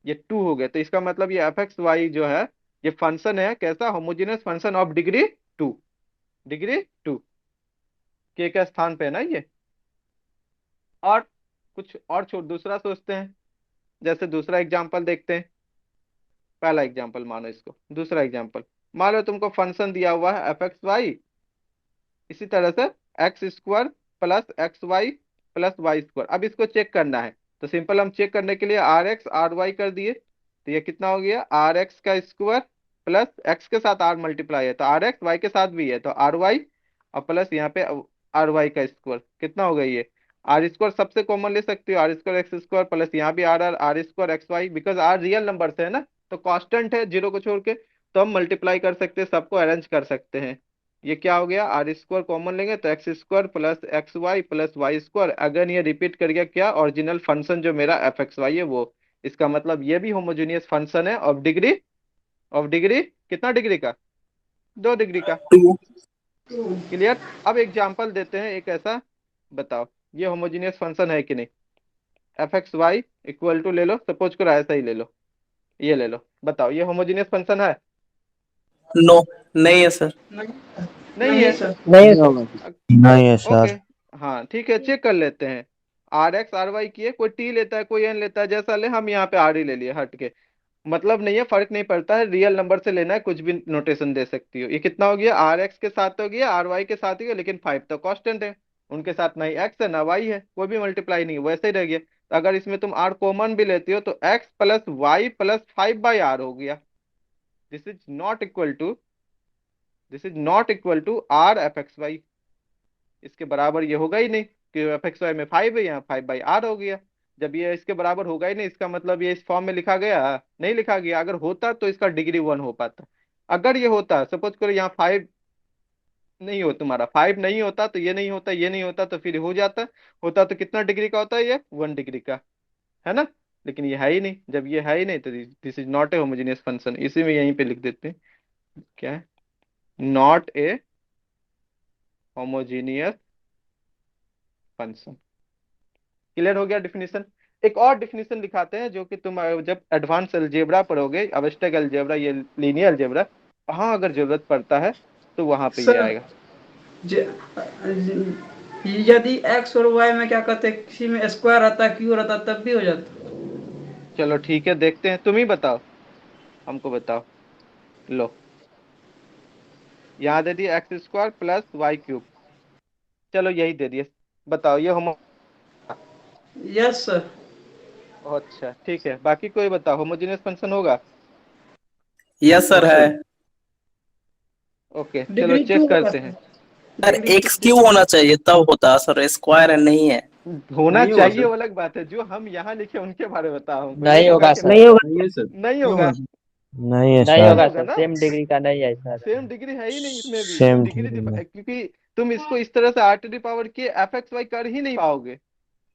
ये टू हो गया तो इसका मतलब ये एफ एक्स वाई जो है ये फंक्शन है कैसा, homogeneous function of degree two, degree two, के स्थान पे है ना ये। और कुछ और छोड़ दूसरा सोचते हैं, जैसे दूसरा एग्जांपल देखते हैं, पहला एग्जांपल मानो इसको, दूसरा एग्जांपल मान लो तुमको फंक्शन दिया हुआ है एफ एक्स वाई, इसी तरह से x square plus x y plus y square. अब इसको चेक करना है तो सिंपल हम चेक करने के लिए आर एक्स आर वाई कर दिए, तो ये कितना हो गया, आर एक्स का स्क्वायर प्लस एक्स के साथ आर मल्टीप्लाई है तो आर एक्स, वाई के साथ भी है तो आर वाई, और प्लस यहाँ पे आर वाई का स्क्वायर, कितना हो गया ये, आर स्क्वायर सबसे कॉमन ले सकते हो, r square x square plus यहाँ भी r r r square x y, because r real number है ना, तो कांस्टेंट है जीरो को छोड़ के, तो हम मल्टीप्लाई कर सकते हैं, सबको अरेंज कर सकते हैं। ये क्या हो गया, आर स्क्वायर कॉमन लेंगे तो x square plus x y square, again ये रिपीट कर गया क्या, ओरिजिनल फंक्शन जो मेरा एफ एक्स वाई है वो। इसका मतलब ये भी होमोजेनियस फंक्शन है ऑफ डिग्री, ऑफ डिग्री कितना डिग्री का, दो डिग्री का। टू। क्लियर, अब एग्जांपल देते हैं एक ऐसा, बताओ ये होमोजेनियस फंक्शन है कि नहीं, f x y equal to ले लो, सपोज करो ऐसा ही ले लो, ये ले लो, बताओ ये होमोजेनियस फंक्शन है, नो, नहीं है सर। नहीं नहीं नहीं है। सर। नहीं है नहीं सर। होगा। नहीं है ओके, सर। हाँ ठीक है, चेक कर लेते हैं। आर एक्स आर वाई किए, कोई टी लेता है कोई एन लेता है, जैसा ले, हम यहाँ पे आर ही ले लिए हट के, मतलब नहीं है, फर्क नहीं पड़ता है, रियल नंबर से लेना है, कुछ भी नोटेशन दे सकती हो। ये कितना हो गया, आर एक्स के साथ हो गया आर वाई के साथ ही है, लेकिन फाइव तो कांस्टेंट है, उनके साथ ना ही एक्स है ना वाई है, कोई भी मल्टीप्लाई नहीं है, वैसे ही रह गया। तो अगर इसमें तुम आर कॉमन भी लेती हो तो x plus y plus five by r हो गया, this is not equal to, this is not equal to r f x y, इसके बराबर ये होगा ही नहीं, कि एफ एक्स वाई में फाइव है, यहाँ फाइव बाई आर हो गया। जब ये इसके बराबर होगा ही नहीं, इसका मतलब ये इस फॉर्म में लिखा गया, नहीं लिखा गया, अगर होता तो इसका डिग्री वन हो पाता। अगर ये होता, सपोज करो यहाँ फाइव नहीं हो, तुम्हारा फाइव नहीं होता तो ये नहीं होता, ये नहीं होता तो फिर हो जाता, होता तो कितना डिग्री का होता है, ये वन डिग्री का, है ना। लेकिन ये है ही नहीं, जब ये है ही नहीं तो this is not a homogeneous function, इसी में यहीं पे लिख देते हैं, क्या है, not a homogeneous function. Clear हो गया डिफिनीशन। एक और डिफिनेशन दिखाते हैं जो कि तुम जब एडवांस अलजेब्रा पढ़ोगे, अवेस्टक अलजेब्रा, ये लीनियर अलजेब्रा, वहां अगर जरूरत पड़ता है तो वहां पे ये सर आएगा। यदि एक्स और वाई में क्या कहते हैं, किसी में स्क्वायर आता है, क्यू रहता है, तब भी हो जाता चलो ठीक है, देखते हैं, तुम ही बताओ, हमको बताओ। लो, यहाँ दे दिया x square plus y cube, चलो यही दे दिए, बताओ ये होमो। है। Yes sir. अच्छा ठीक है, बाकी कोई बताओ, होमोजेनियस फंक्शन होगा? यस सर है। ओके चलो डिग्री क्यों चेक होगा करते हैं। Sir? Sir degree x q होना चाहिए तब होता सर, स्क्वायर नहीं है। होना नहीं होगा चाहिए सर। वो अलग बात है, जो हम यहाँ लिखे उनके बारे में बताओ हमको, ये नहीं होगा होगा कि सर। नहीं? नहीं होगा। नहीं है सर। नहीं क्यों होगा। होगा सर? नहीं है नहीं सर। नहीं होगा होगा सर, ना, सेम डिग्री का नहीं है सर। सेम डिग्री है ही नहीं इसमें भी, सेम डिग्री डिग्री में क्योंकि तुम इसको इस तरह से आर टू दी पावर के एफ एक्स वाई कर ही नहीं पाओगे,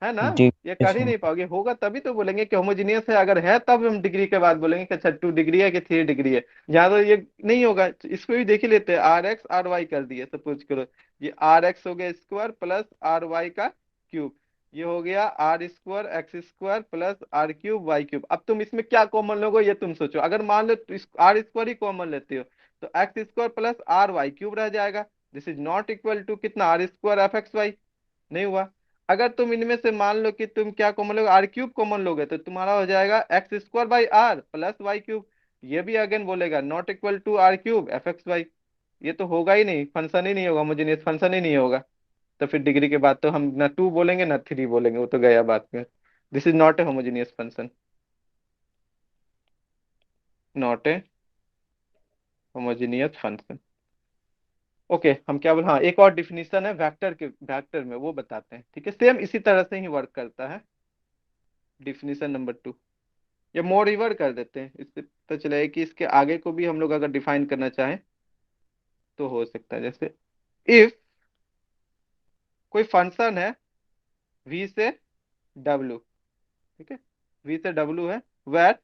है ना? ये डिग्री कर ही से नहीं पाओगे, होगा तभी तो बोलेंगे कि होमोजीनियस है, अगर है तब हम डिग्री के बाद बोलेंगे कि अच्छा 2 डिग्री है कि 3 डिग्री है। यहाँ तो ये नहीं होगा, इसको भी देख ही लेते हैं, आर एक्स आर वाई कर दिए सपोज करो, ये आर एक्स हो गया स्क्वायर प्लस आर वाई का क्यूब, ये हो गया r square x square plus r cube y cube. अब तुम इसमें क्या कॉमन लोगे ये तुम सोचो, अगर मान लो आर स्क्वायर ही कॉमन लेते हो तो x square plus r y cube रह जाएगा, this is not equal to कितना, r square f x y, नहीं हुआ। अगर तुम इनमें से मान लो कि तुम क्या कॉमन लोगे, आर क्यूब कॉमन लोगे, तो तुम्हारा हो जाएगा x square by r plus y cube, ये भी अगेन बोलेगा not equal to r cube f x y, ये तो होगा ही नहीं, फंक्शन ही नहीं होगा, होमोजेनियस फंक्शन ही नहीं होगा। तो फिर डिग्री के बाद तो हम ना 2 बोलेंगे ना 3 बोलेंगे, वो तो गया बात में, this is not a homogeneous function, not a homogeneous function. Okay हम क्या बोल, हाँ एक और डिफिनीशन है वेक्टर के, वेक्टर में वो बताते हैं, ठीक है, सेम इसी तरह से ही वर्क करता है। डिफिनीशन नंबर 2, या मोर रिवर कर देते हैं, इससे पता चला कि इसके आगे को भी हम लोग अगर डिफाइन करना चाहें तो हो सकता है, जैसे इफ कोई फंक्शन है v से w, ठीक है, v से w है, where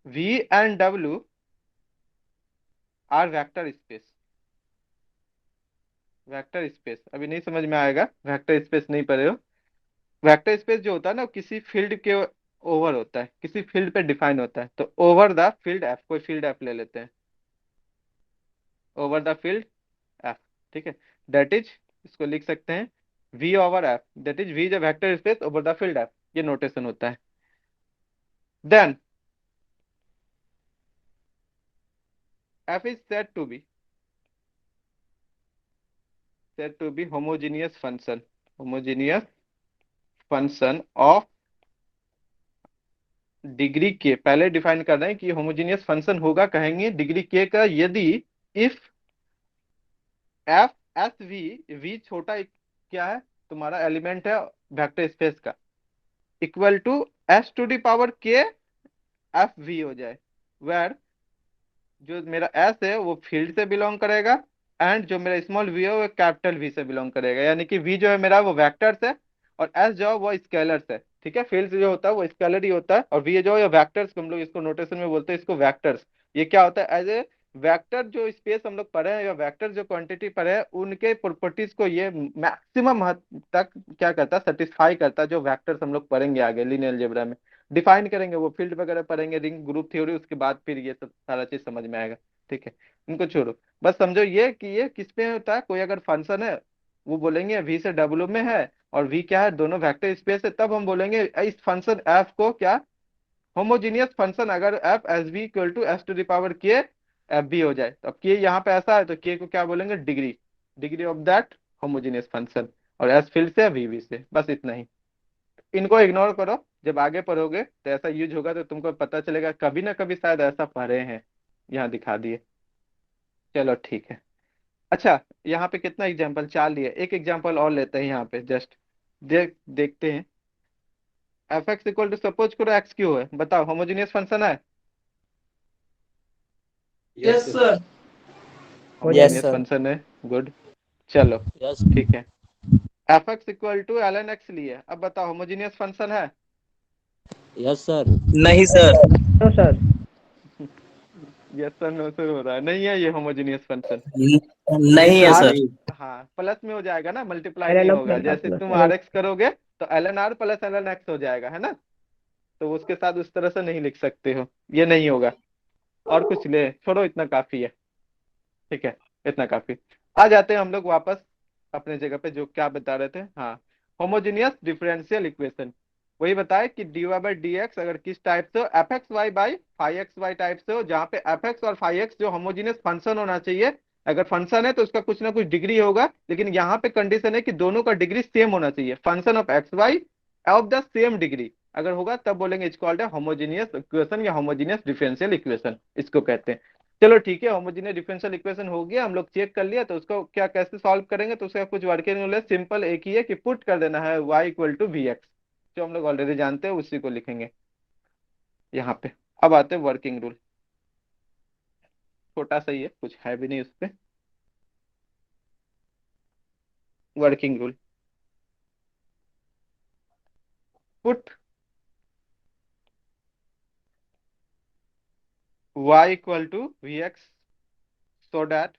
v and w are vector space, vector space अभी नहीं समझ में आएगा, वेक्टर स्पेस नहीं पढ़े हो। वेक्टर स्पेस जो होता है ना वो किसी फील्ड के ओवर होता है, किसी फील्ड पे डिफाइन होता है, तो ओवर द फील्ड एफ, कोई फील्ड एफ ले लेते हैं, ओवर द फील्ड एफ, ठीक है, दैट इज, इसको लिख सकते हैं v over f, that is v is a vector space over the field f, ये नोटेशन होता है। Then f is said to be homogeneous function, homogeneous function of degree के, पहले डिफाइन कर रहे हैं कि होमोजेनियस फंक्शन होगा, कहेंगे डिग्री के का, यदि if f s v, v छोटा क्या है तुम्हारा एलिमेंट है वेक्टर स्पेस का, equal to s to the power के एफ वी हो जाए, वेर जो मेरा एस है वो फील्ड से बिलोंग करेगा, एंड जो मेरा स्मॉल वी है वो कैपिटल वी से बिलोंग करेगा, यानी कि वी जो है मेरा वो वेक्टर्स है और एस जो है वो स्केलर्स है, ठीक है, फील्ड जो होता है वो स्केलर ही होता है, और वी जो है वेक्टर्स, हम लोग इसको नोटेशन में बोलते हैं इसको वेक्टर्स। ये क्या होता है, एज ए वेक्टर जो स्पेस हम लोग पढ़े हैं या वेक्टर जो क्वांटिटी पढ़े हैं उनके प्रॉपर्टीज को ये मैक्सिमम हद तक क्या करता है, सेटिस्फाई करता है, जो वेक्टर्स हम लोग पढ़ेंगे आगे लीनियर अलजेब्रा में डिफाइन करेंगे, वो फील्ड वगैरह पढ़ेंगे, रिंग ग्रुप थ्योरी, उसके बाद फिर ये सब सारा चीज समझ में आएगा, ठीक है, इनको छोड़ो, बस समझो ये कि ये किस पे होता है, कोई अगर फंक्शन है वो बोलेंगे v से w में है और v क्या है, दोनों वेक्टर स्पेस है, तब हम बोलेंगे इस फंक्शन f को क्या, होमोजीनियस फंक्शन, अगर f s b equal to s to the power के एफ बी हो जाए, तो अब k यहाँ पे ऐसा है तो k को क्या बोलेंगे, degree, degree of that homogeneous function, और s फील्ड से v से, बस इतना ही। इनको इग्नोर करो, जब आगे पढ़ोगे तो ऐसा यूज होगा तो तुमको पता चलेगा, कभी ना कभी शायद ऐसा पढ़े हैं, यहाँ दिखा दिए। चलो ठीक है, अच्छा यहाँ पे कितना एग्जाम्पल, 4 लिए, एक एग्जाम्पल और लेते हैं यहाँ पे, जस्ट देखते हैं। F x equal to suppose करो एक्स क्यू है, बताओ होमोजेनियस फंक्शन है? Yes sir. होमोजेनियस फंक्शन है, गुड, चलो यस। ठीक है। F x equal to l n x लिए, अब बताओ होमोजेनियस फंक्शन है? Yes sir. नहीं सर। तो sir yes sir no sir हो रहा है, नहीं है ये होमोजेनियस फंक्शन। नहीं है आर, सर। हाँ प्लस में हो जाएगा ना, मल्टीप्लाई एल एन नहीं ऑफ होगा, डेल्टा जैसे प्लस तुम एल आर एन। एक्स करोगे तो l n r plus l n x हो जाएगा, है ना। तो उसके साथ उस तरह से नहीं लिख सकते हो, ये नहीं होगा। और कुछ ले छोड़ो, इतना काफी है। ठीक है, इतना काफी। आ जाते हैं हम लोग वापस अपने जगह पे, जो क्या बता रहे थे। हाँ, होमोजेनियस डिफरेंशियल इक्वेशन। वही बताए कि d Y by d x अगर किस टाइप से हो, f x y by five x y type से हो, जहाँ पे एफ एक्स और फाइव एक्स जो होमोजेनियस फंक्शन होना चाहिए। अगर फंक्शन है तो उसका कुछ ना कुछ डिग्री होगा, लेकिन यहाँ पे कंडीशन है कि दोनों का डिग्री सेम होना चाहिए, function of x y of the same degree अगर होगा तब बोलेंगे इट्स कॉल्ड है होमोजेनियस इक्वेशन या होमोजेनियस डिफरेंशियल इक्वेशन, इसको कहते हैं। चलो ठीक है, होमोजेनियस डिफरेंशियल इक्वेशन हो गया, हम लोग चेक कर लिया। तो उसको क्या कैसे सॉल्व करेंगे, तो उसका कुछ वर्किंग रूल है, सिंपल एक ही है कि पुट कर देना है y equal to v x, जो हम लोग ऑलरेडी जानते हैं उसी को लिखेंगे यहाँ पे। अब आते हैं वर्किंग रूल, छोटा सा ही है, कुछ है भी नहीं उस पे। Working rule, put y equal to v x, so that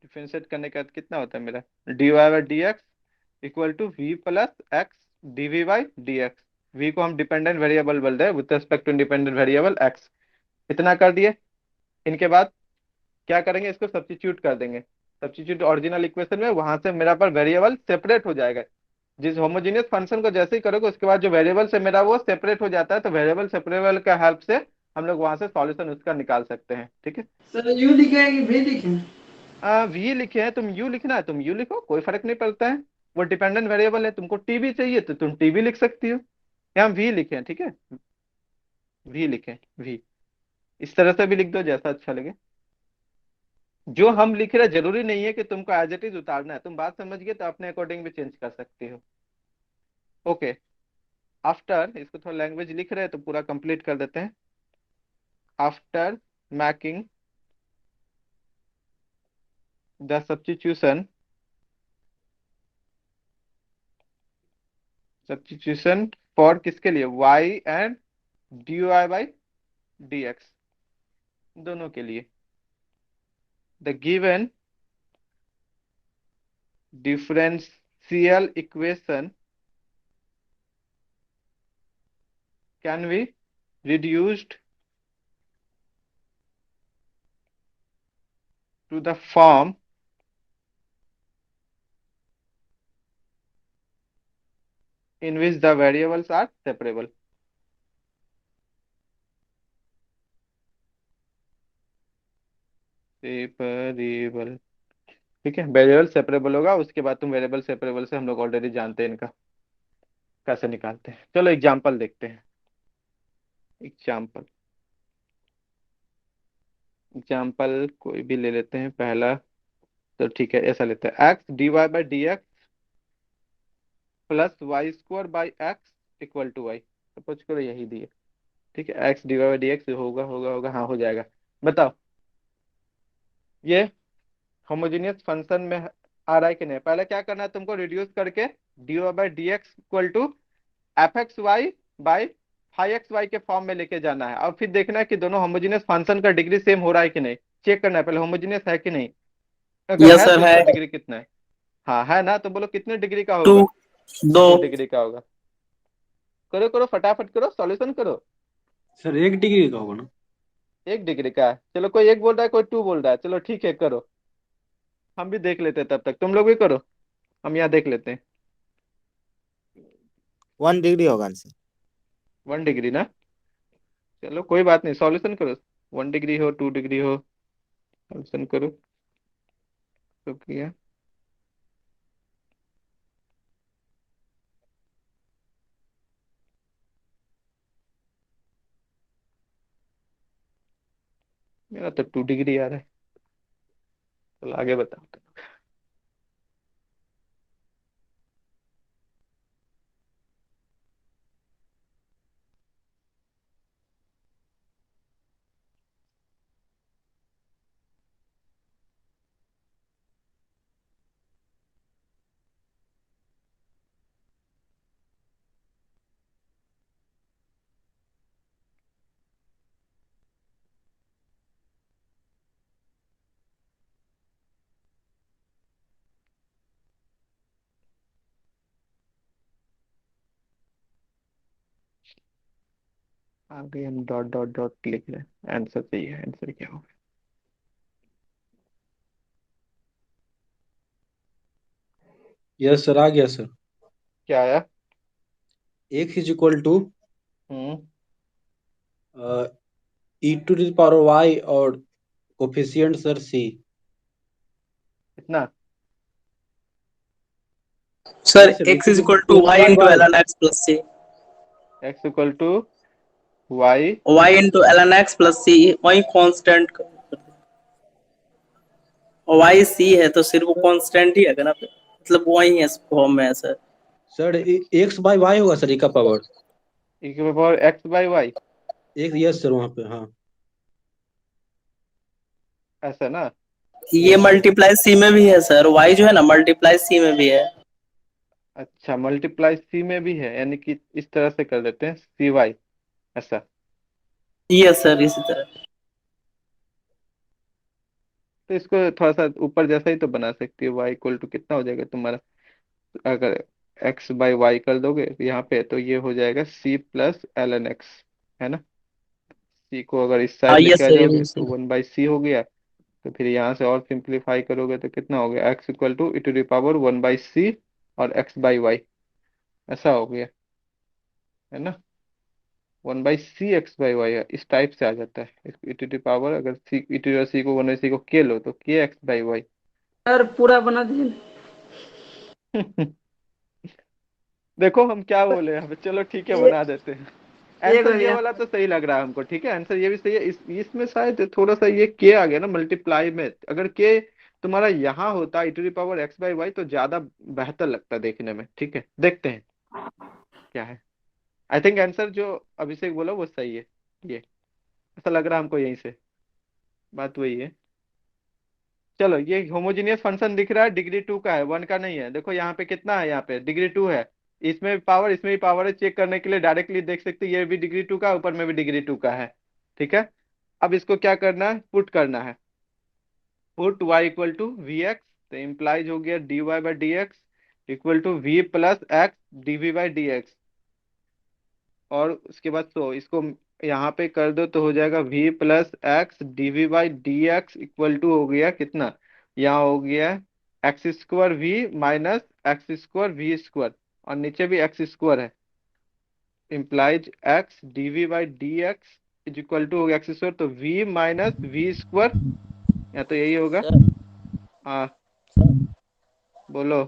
differentiate करने के बाद कितना होता है मेरा, d Y by d x equal to v plus x d v by d x. V को हम डिपेंडेंट वेरिएबल बोल रहे हैं with respect to dependent variable x. इतना कर दिए। इनके बाद क्या करेंगे, इसको सब्स्टिट्यूट कर देंगे। सब्स्टिट्यूट ओरिजिनल इक्वेशन में, वहां से मेरा पर वेरिएबल सेपरेट हो जाएगा। जिस होमोजेनियस फंक्शन को जैसे ही करोगे उसके बाद जो वेरिएबल से मेरा वो सेपरेट हो जाता है, तो वेरिएबल सेपरेबल का हेल्प से हम लोग वहां से सॉल्यूशन उसका निकाल सकते हैं। ठीक है, सर यू लिखे हैं कि भी लिखे हैं? वी लिखे हैं, तुम यू लिखना है तुम यू लिखो, कोई फर्क नहीं पड़ता है। वो डिपेंडेंट वेरिएबल है, तुमको टी भी चाहिए तो तुम टी भी लिख सकती हो। यहाँ वी लिखे हैं, ठीक है, वी लिखे वी। इस तरह से भी लिख दो जैसा अच्छा लगे। जो हम लिख रहे हैं जरूरी नहीं है कि तुमको एज इट इज उतारना है, तुम बात समझ गए तो अपने अकॉर्डिंग भी चेंज कर सकती हो। ओके, आफ्टर इसको थोड़ा लैंग्वेज लिख रहे हैं तो पूरा कंप्लीट कर देते हैं। After making the substitution, substitution for किसके लिए, y and d Y by d x, दोनों के लिए। The given differential equation can be reduced to the form in which the variables are separable। Separable, ठीक है, वेरिएबल सेपरेबल होगा, उसके बाद तुम वेरिएबल सेपरेबल से हम लोग ऑलरेडी जानते हैं इनका कैसे निकालते हैं। चलो एग्जांपल देखते हैं। एग्जांपल, एग्जांपल कोई भी ले लेते हैं पहला। तो ठीक है, ऐसा लेते हैं, x d Y by d x plus y square by x equal to y. Suppose करो यही दिए, ठीक है, x d Y by d x होगा होगा होगा, हाँ हो जाएगा। बताओ ये होमोजेनियस फंक्शन में आ रहा है कि नहीं। पहले क्या करना है तुमको, रिड्यूस करके d Y by d x equal to f x y by five x y के फॉर्म में लेके जाना है, और फिर देखना है कि दोनों होमोजेनियस फंक्शन का डिग्री सेम हो रहा है कि नहीं। चेक करना है पहले होमोजेनियस है कि नहीं, अगर यस है सर तो है। उसका डिग्री कितना है। हाँ है ना, तो बोलो कितने डिग्री का टू, होगा। दो। 2 डिग्री का होगा। करो करो फटाफट करो, सॉल्यूशन करो। सर 1 डिग्री का होगा ना? 1 डिग्री का है, चलो कोई एक बोल रहा है कोई 2 बोल रहा है, चलो ठीक है करो। हम भी देख लेते हैं, तब तक तुम लोग भी करो, हम यहाँ देख लेते हैं। 1 डिग्री होगा आंसर। 1 डिग्री ना, चलो कोई बात नहीं, सॉल्यूशन करो। 1 डिग्री हो 2 डिग्री हो, सॉल्यूशन करो। तो किया, मेरा तो 2 डिग्री आ रहा है। चलो आगे बताओ। आगे हम डॉट डॉट डॉट लिख रहे हैं, आंसर चाहिए, आंसर क्या होगा? यस सर, आ गया सर। क्या आया? X is equal to hmm. E to the power y और कोफिशिएंट सर सी। कितना? Sir yes sir, x this is is equal to x y by into y. L n x plus c. X equal to y. y into l n x plus c, वही constant, और y c है तो सिर्फ वो constant ही है ना, मतलब वही है फॉर्म में है सर। सर एक्स बाय वाई होगा सर, ई का पावर। ई की पावर एक्स बाई वाई, एक, यस सर, वहाँ पे हाँ। ऐसा ना? ये मल्टीप्लाई सी में भी है सर, y जो है ना मल्टीप्लाई सी में भी है। अच्छा, मल्टीप्लाई सी में भी है, यानी कि इस तरह से कर देते हैं, सी वाई, ऐसा। ये सर इसी तरह। तो इसको थोड़ा सा ऊपर जैसा ही तो बना सकती है, वाई इक्वल टू कितना हो जाएगा तुम्हारा, अगर एक्स बाई वाई कर दोगे यहाँ पे तो ये हो जाएगा c plus l n x, है ना? सी को अगर इस हाँ साइड ये लेके आ सर, जाओगे ये तो सर। 1/c हो गया। तो फिर यहाँ से और सिंप्लीफाई करोगे तो कितना हो गया, x equal to e to the power 1/c और एक्स बाई वाई, ऐसा हो गया, है ना? 1/c एक्स बाई वाई इस टाइप से आ जाता है ई टू द पावर, अगर सी ई टू सी को 1/c को के लो तो के एक्स बाई वाई। सर पूरा बना दीजिए। देखो हम क्या बोले हैं, चलो ठीक है ये बना देते हैं। एक हो आंसर ये गया। वाला तो सही लग रहा है हमको, ठीक है, आंसर ये भी सही है। इसमें शायद थोड़ा सा ये के आ गया ना मल्टीप्लाई में, अगर के तुम्हारा यहाँ होता e to the power x by y तो ज्यादा बेहतर लगता देखने में। ठीक है, देखते हैं क्या है। आई थिंक आंसर जो अभिषेक बोला वो सही है, ये ऐसा लग रहा है हमको यहीं से, बात वही है। चलो, ये होमोजीनियस फंक्शन दिख रहा है, डिग्री 2 का है, 1 का नहीं है। देखो यहाँ पे कितना है, यहाँ पे डिग्री 2 है, इसमें भी पावर इसमें भी पावर है, चेक करने के लिए डायरेक्टली देख सकते हैं, ये भी डिग्री 2 का, ऊपर में भी डिग्री 2 का है। ठीक है, अब इसको क्या करना है, पुट करना है। Put y equal to v x, तो इम्प्लाइज हो गया dy by d x equal to v plus x d v by d x, और उसके बाद तो इसको यहाँ पे कर दो तो हो जाएगा v plus x d v by d x equal to हो गया कितना, यहाँ हो गया x square v minus x square v square, और नीचे भी एक्स स्क्वायर है, implies x d v by d x is equal to हो गया एक्स स्क्वायर, तो v माइनस वी स्क्वायर, या तो यही होगा। सर हाँ, सर बोलो।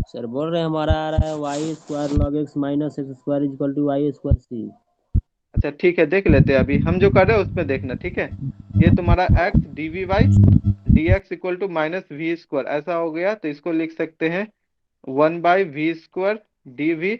सर बोल रहे हैं हमारा आ रहा है y square log x minus x square equal to y square c. अच्छा ठीक है, देख लेते हैं, अभी हम जो कर रहे हैं उसमें देखना, ठीक है। ये तुम्हारा x d v by d x equal to minus v square ऐसा हो गया, तो इसको लिख सकते हैं 1/v² डी वी,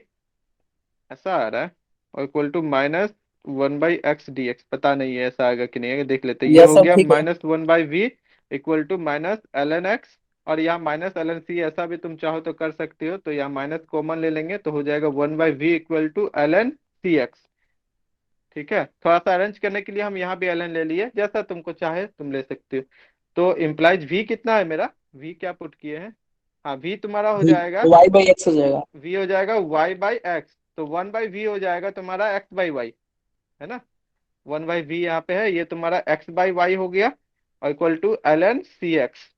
ऐसा आ रहा है, और equal to minus 1/x dx, पता नहीं है ऐसा आएगा कि नहीं आएगा, देख लेते हैं। ये ये हो सब गया ठीक है। -1/v equal to minus l n x, और यहाँ माइनस एल एन सी, ऐसा भी तुम चाहो तो कर सकते हो, तो यहाँ माइनस कॉमन ले लेंगे तो हो जाएगा 1/v equal to l n c x. ठीक है, थोड़ा सा अरेंज करने के लिए हम यहाँ भी एल एन ले लिए, जैसा तुमको चाहे तुम ले सकते हो। तो इम्प्लाइज v कितना है मेरा, v क्या पुट किए हैं, हाँ v तुम्हारा हो जाएगा, y बाई एक्स हो जाएगा। v हो जाएगा y बाई एक्स, तो 1/v हो जाएगा तुम्हारा x बाई वाई, है ना? 1/v यहाँ पे है, ये तुम्हारा x बाई वाई हो गया, और equal to l n c x.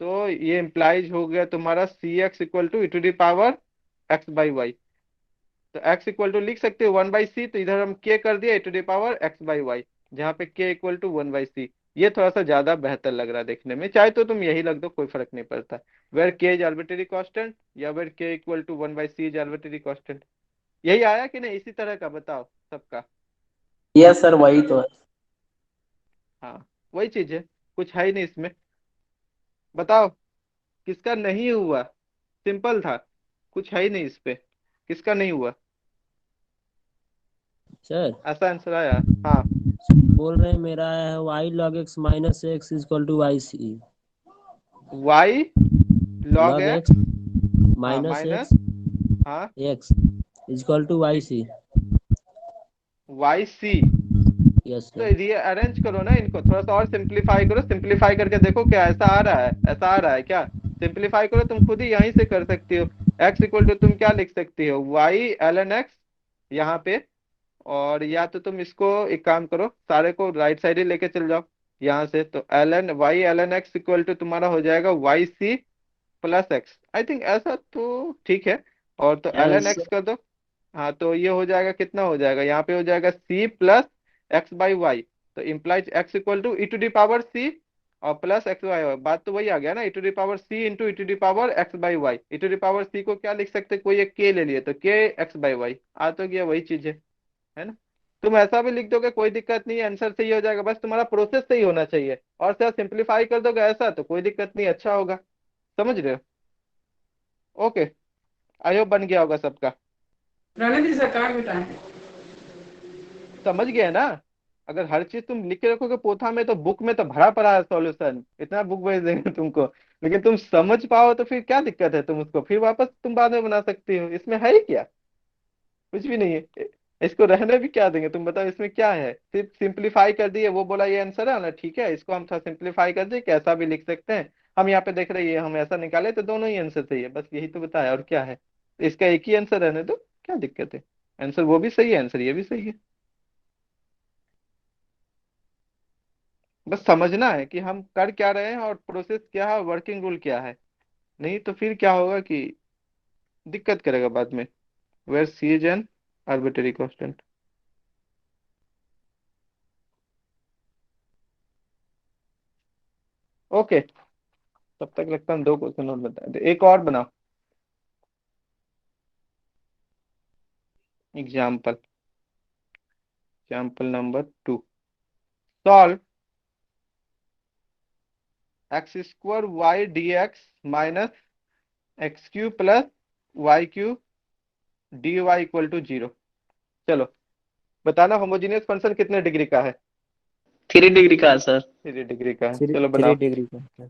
तो ये इम्प्लाइज हो गया तुम्हारा c x equal to e to the power x by y, तो x इक्वल टू लिख सकते हो 1/c, तो इधर हम k कर दिया e to the power x by y, जहाँ पे k इक्वल टू 1/c। ये थोड़ा सा ज्यादा बेहतर लग रहा है देखने में, चाहे तो तुम यही लग दो, कोई फर्क नहीं पड़ता, where k is arbitrary constant या where k equal to 1/c is arbitrary constant. यही आया कि नहीं, इसी तरह का बताओ सबका। ये सर वही तो है। हाँ, वही चीज है, कुछ है ही नहीं इसमें। बताओ किसका नहीं हुआ, सिंपल था, कुछ है ही नहीं इस पे, किसका नहीं हुआ, सर ऐसा आंसर आया? हाँ, बोल रहे हैं मेरा है y log x minus x equal to y c. y log log x, x हाँ माइनस माइनस, एक्स हाँ x equal to y c. Y c. Yes तो सर। ये अरेंज करो ना, इनको थोड़ा सा और सिंप्लीफाई करो, सिंप्लीफाई करके देखो क्या ऐसा आ रहा है, ऐसा आ रहा है क्या, सिंप्लीफाई करो, तुम खुद ही यहीं से कर सकती हो। x इक्वल टू तुम क्या लिख सकती हो, y ln x यहाँ पे, और या तो तुम इसको एक काम करो, सारे को राइट साइड ही लेके चल जाओ यहाँ से। तो ln x इक्वल टू तुम्हारा हो जाएगा y c+x। आई थिंक ऐसा तो ठीक है। और तो ln x कर दो। हाँ, तो ये हो जाएगा, कितना हो जाएगा यहाँ पे, हो जाएगा c+x/y। तो implies x equal to e⁻c और प्लस x/y। बात तो वही आ गया ना, e⁻c इंटू e⁻x/y। e⁻c को क्या लिख सकते, कोई एक k ले लिए तो k x/y आ तो गया, वही चीज है ना। तुम ऐसा भी लिख दोगे, कोई दिक्कत नहीं है, आंसर सही हो जाएगा, बस तुम्हारा प्रोसेस सही होना चाहिए। और से सिंप्लीफाई कर दोगे ऐसा तो कोई दिक्कत नहीं, अच्छा होगा। समझ रहे हो? ओके, आई होप बन गया होगा सबका। रहने दीजिए सर, काट बिटाएं। समझ गए ना? अगर हर चीज तुम लिख के रखोगे पोथा में, तो बुक में तो भरा पड़ा है सॉल्यूशन, इतना बुक भेज देंगे तुमको। लेकिन तुम समझ पाओ तो फिर क्या दिक्कत है, तुम उसको फिर वापस तुम बाद में बना सकती हो, इसमें है ही क्या, कुछ भी नहीं है। इसको रहने भी क्या देंगे, तुम बताओ इसमें क्या है। सिर्फ सिंप्लीफाई कर दिए, वो बोला ये आंसर है ना, ठीक है, इसको हम थोड़ा सिंप्लीफाई कर दिए, कैसा भी लिख सकते हैं। हम यहाँ पे देख रहे हैं, हम ऐसा निकाले तो दोनों ही आंसर सही है, बस यही तो बताया, और क्या है। इसका एक ही आंसर रहने दो, क्या दिक्कत है। आंसर वो भी सही है, आंसर ये भी सही है। बस समझना है कि हम कर क्या रहे हैं और प्रोसेस क्या है, वर्किंग रूल क्या है। नहीं तो फिर क्या होगा कि दिक्कत करेगा बाद में। Where c is an arbitrary constant. Okay, तब तक लगता है 2 क्वेश्चन और बता दे, एक और बनाओ। Example, example number 2। Solve x² y dx - x³ + y³ dy = 0। चलो बताना, होमोजेनियस फंक्शन कितने डिग्री का है? 3 डिग्री का है सर। 3 डिग्री का है, थ्री चलो थ्री बनाओ। डिग्री का सर।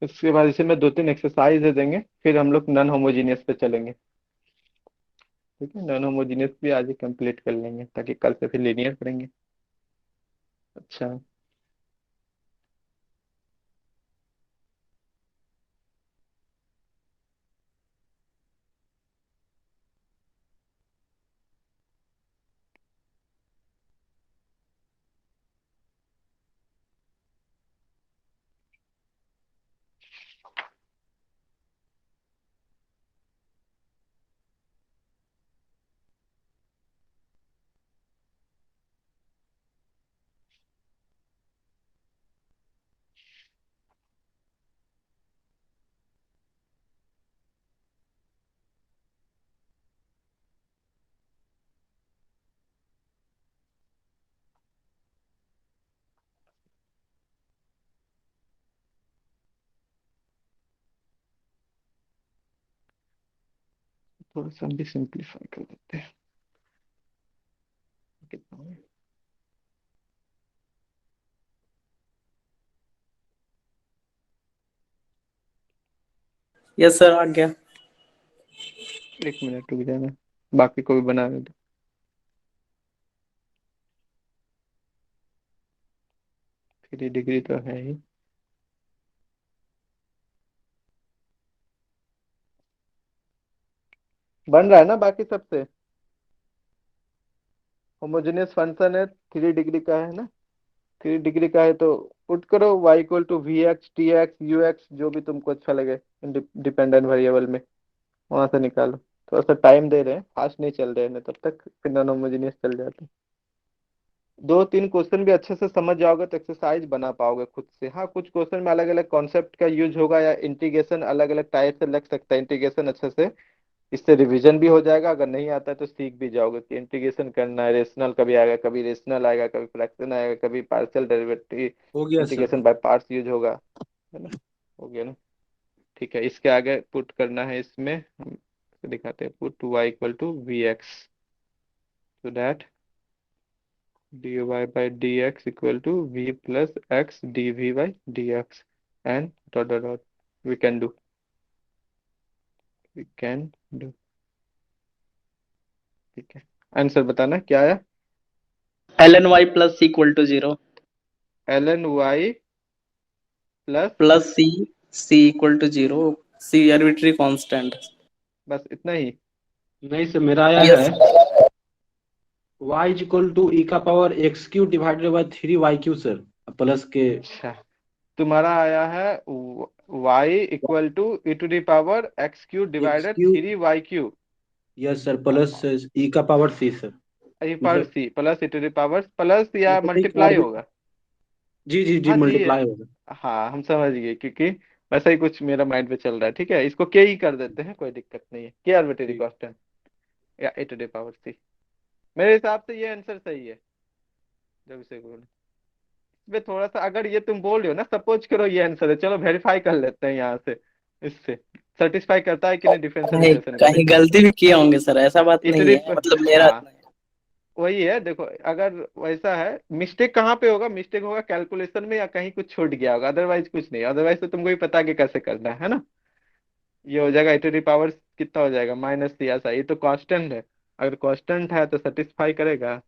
उसके बाद इसे में 2-3 एक्सरसाइज दे देंगे, फिर हम लोग नॉन होमोजीनियस पे चलेंगे। ठीक है, नॉन होमोजीनियस भी आज ही कंप्लीट कर लेंगे, ताकि कल से फिर लीनियर करेंगे। अच्छा, थोड़ा सा हम भी सिंप्लीफाई कर देते हैं। कितना हो गया? यस सर, आ गया। 1 मिनट रुक जाना, बाकी को भी बनाने दो। 3 डिग्री तो है ही। बन रहा है ना बाकी सबसे? होमोजेनियस फंक्शन है, 3 डिग्री का है ना। 3 डिग्री का है तो पुट करो y = vx, tx, ux, जो भी तुमको अच्छा लगे डिपेंडेंट वेरिएबल में, वहां से निकालो। थोड़ा सा टाइम दे रहे हैं, फास्ट नहीं चल रहे हैं, तब तक फिर नॉन होमोजेनियस चल जाते हैं। 2-3 क्वेश्चन भी अच्छे से समझ जाओगे तो एक्सरसाइज बना पाओगे खुद से। हाँ, कुछ क्वेश्चन में अलग अलग कॉन्सेप्ट का यूज होगा, या इंटीग्रेशन अलग अलग टाइप से लग सकता है इंटीग्रेशन अच्छे से। इससे रिवीजन भी हो जाएगा, अगर नहीं आता है तो सीख भी जाओगे कि इंटीग्रेशन करना है। रेशनल कभी आएगा, कभी रेशनल आएगा, कभी फ्रैक्शन आएगा, कभी पार्शियल डेरिवेटिव, हो गया sir. Integration by parts use होगा, है ना। हो गया ना? ठीक है, इसके आगे पुट करना है, इसमें हम दिखाते हैं। Put y = vx, so that dy by dx = v + x dv by dx। And dot dot dot we can do, we can do. ठीक है, आंसर बताना क्या है। ln y plus c equal to 0 ln y plus, plus c equal to 0, c arbitrary constant। बस इतना ही। नहीं sir, मेरा आया यस है y is equal to e का power x q divided by 3y q sir, plus k. अच्छा, तुम्हारा आया है y equal to e to the power x q x divided q, 3y q yes sir, plus e का power c sir. E power मतलब c plus e to the power plus या मतलब एक multiply orbit, होगा। जी जी जी, हाँ जी, multiply होगा। हाँ हम समझ गए, क्योंकि वैसा ही कुछ मेरा माइंड पे चल रहा है। ठीक है, इसको के ही कर देते हैं, कोई दिक्कत नहीं है, के आर्बिट्रेरी जी कांस्टेंट या ए टू द पावर सी। मेरे हिसाब से ये आंसर सही है जब इसे बोले। इसमें थोड़ा सा अगर ये तुम बोल रहे हो ना, सपोज करो ये आंसर है, चलो वेरीफाई कर लेते हैं यहाँ से, इससे सेटिस्फाई करता है कि नहीं डिफरेंशियल नहीं, इक्वेशन को, कहीं देखो। गलती भी किए होंगे सर, ऐसा बात ई टू नहीं है, मतलब मेरा हाँ इतना है। वही है, देखो अगर वैसा है, मिस्टेक कहाँ पे होगा, मिस्टेक होगा कैलकुलेशन में या कहीं कुछ छूट गया होगा, अदरवाइज कुछ नहीं, अदरवाइज तो तुमको भी पता है कि कैसे करना है ना। ये हो जाएगा e टू द पावर कितना हो जाएगा, माइनस सी, ऐसा, ये तो कांस्टेंट है। अगर कांस्टेंट है तो सेटिस्फाई करेगा,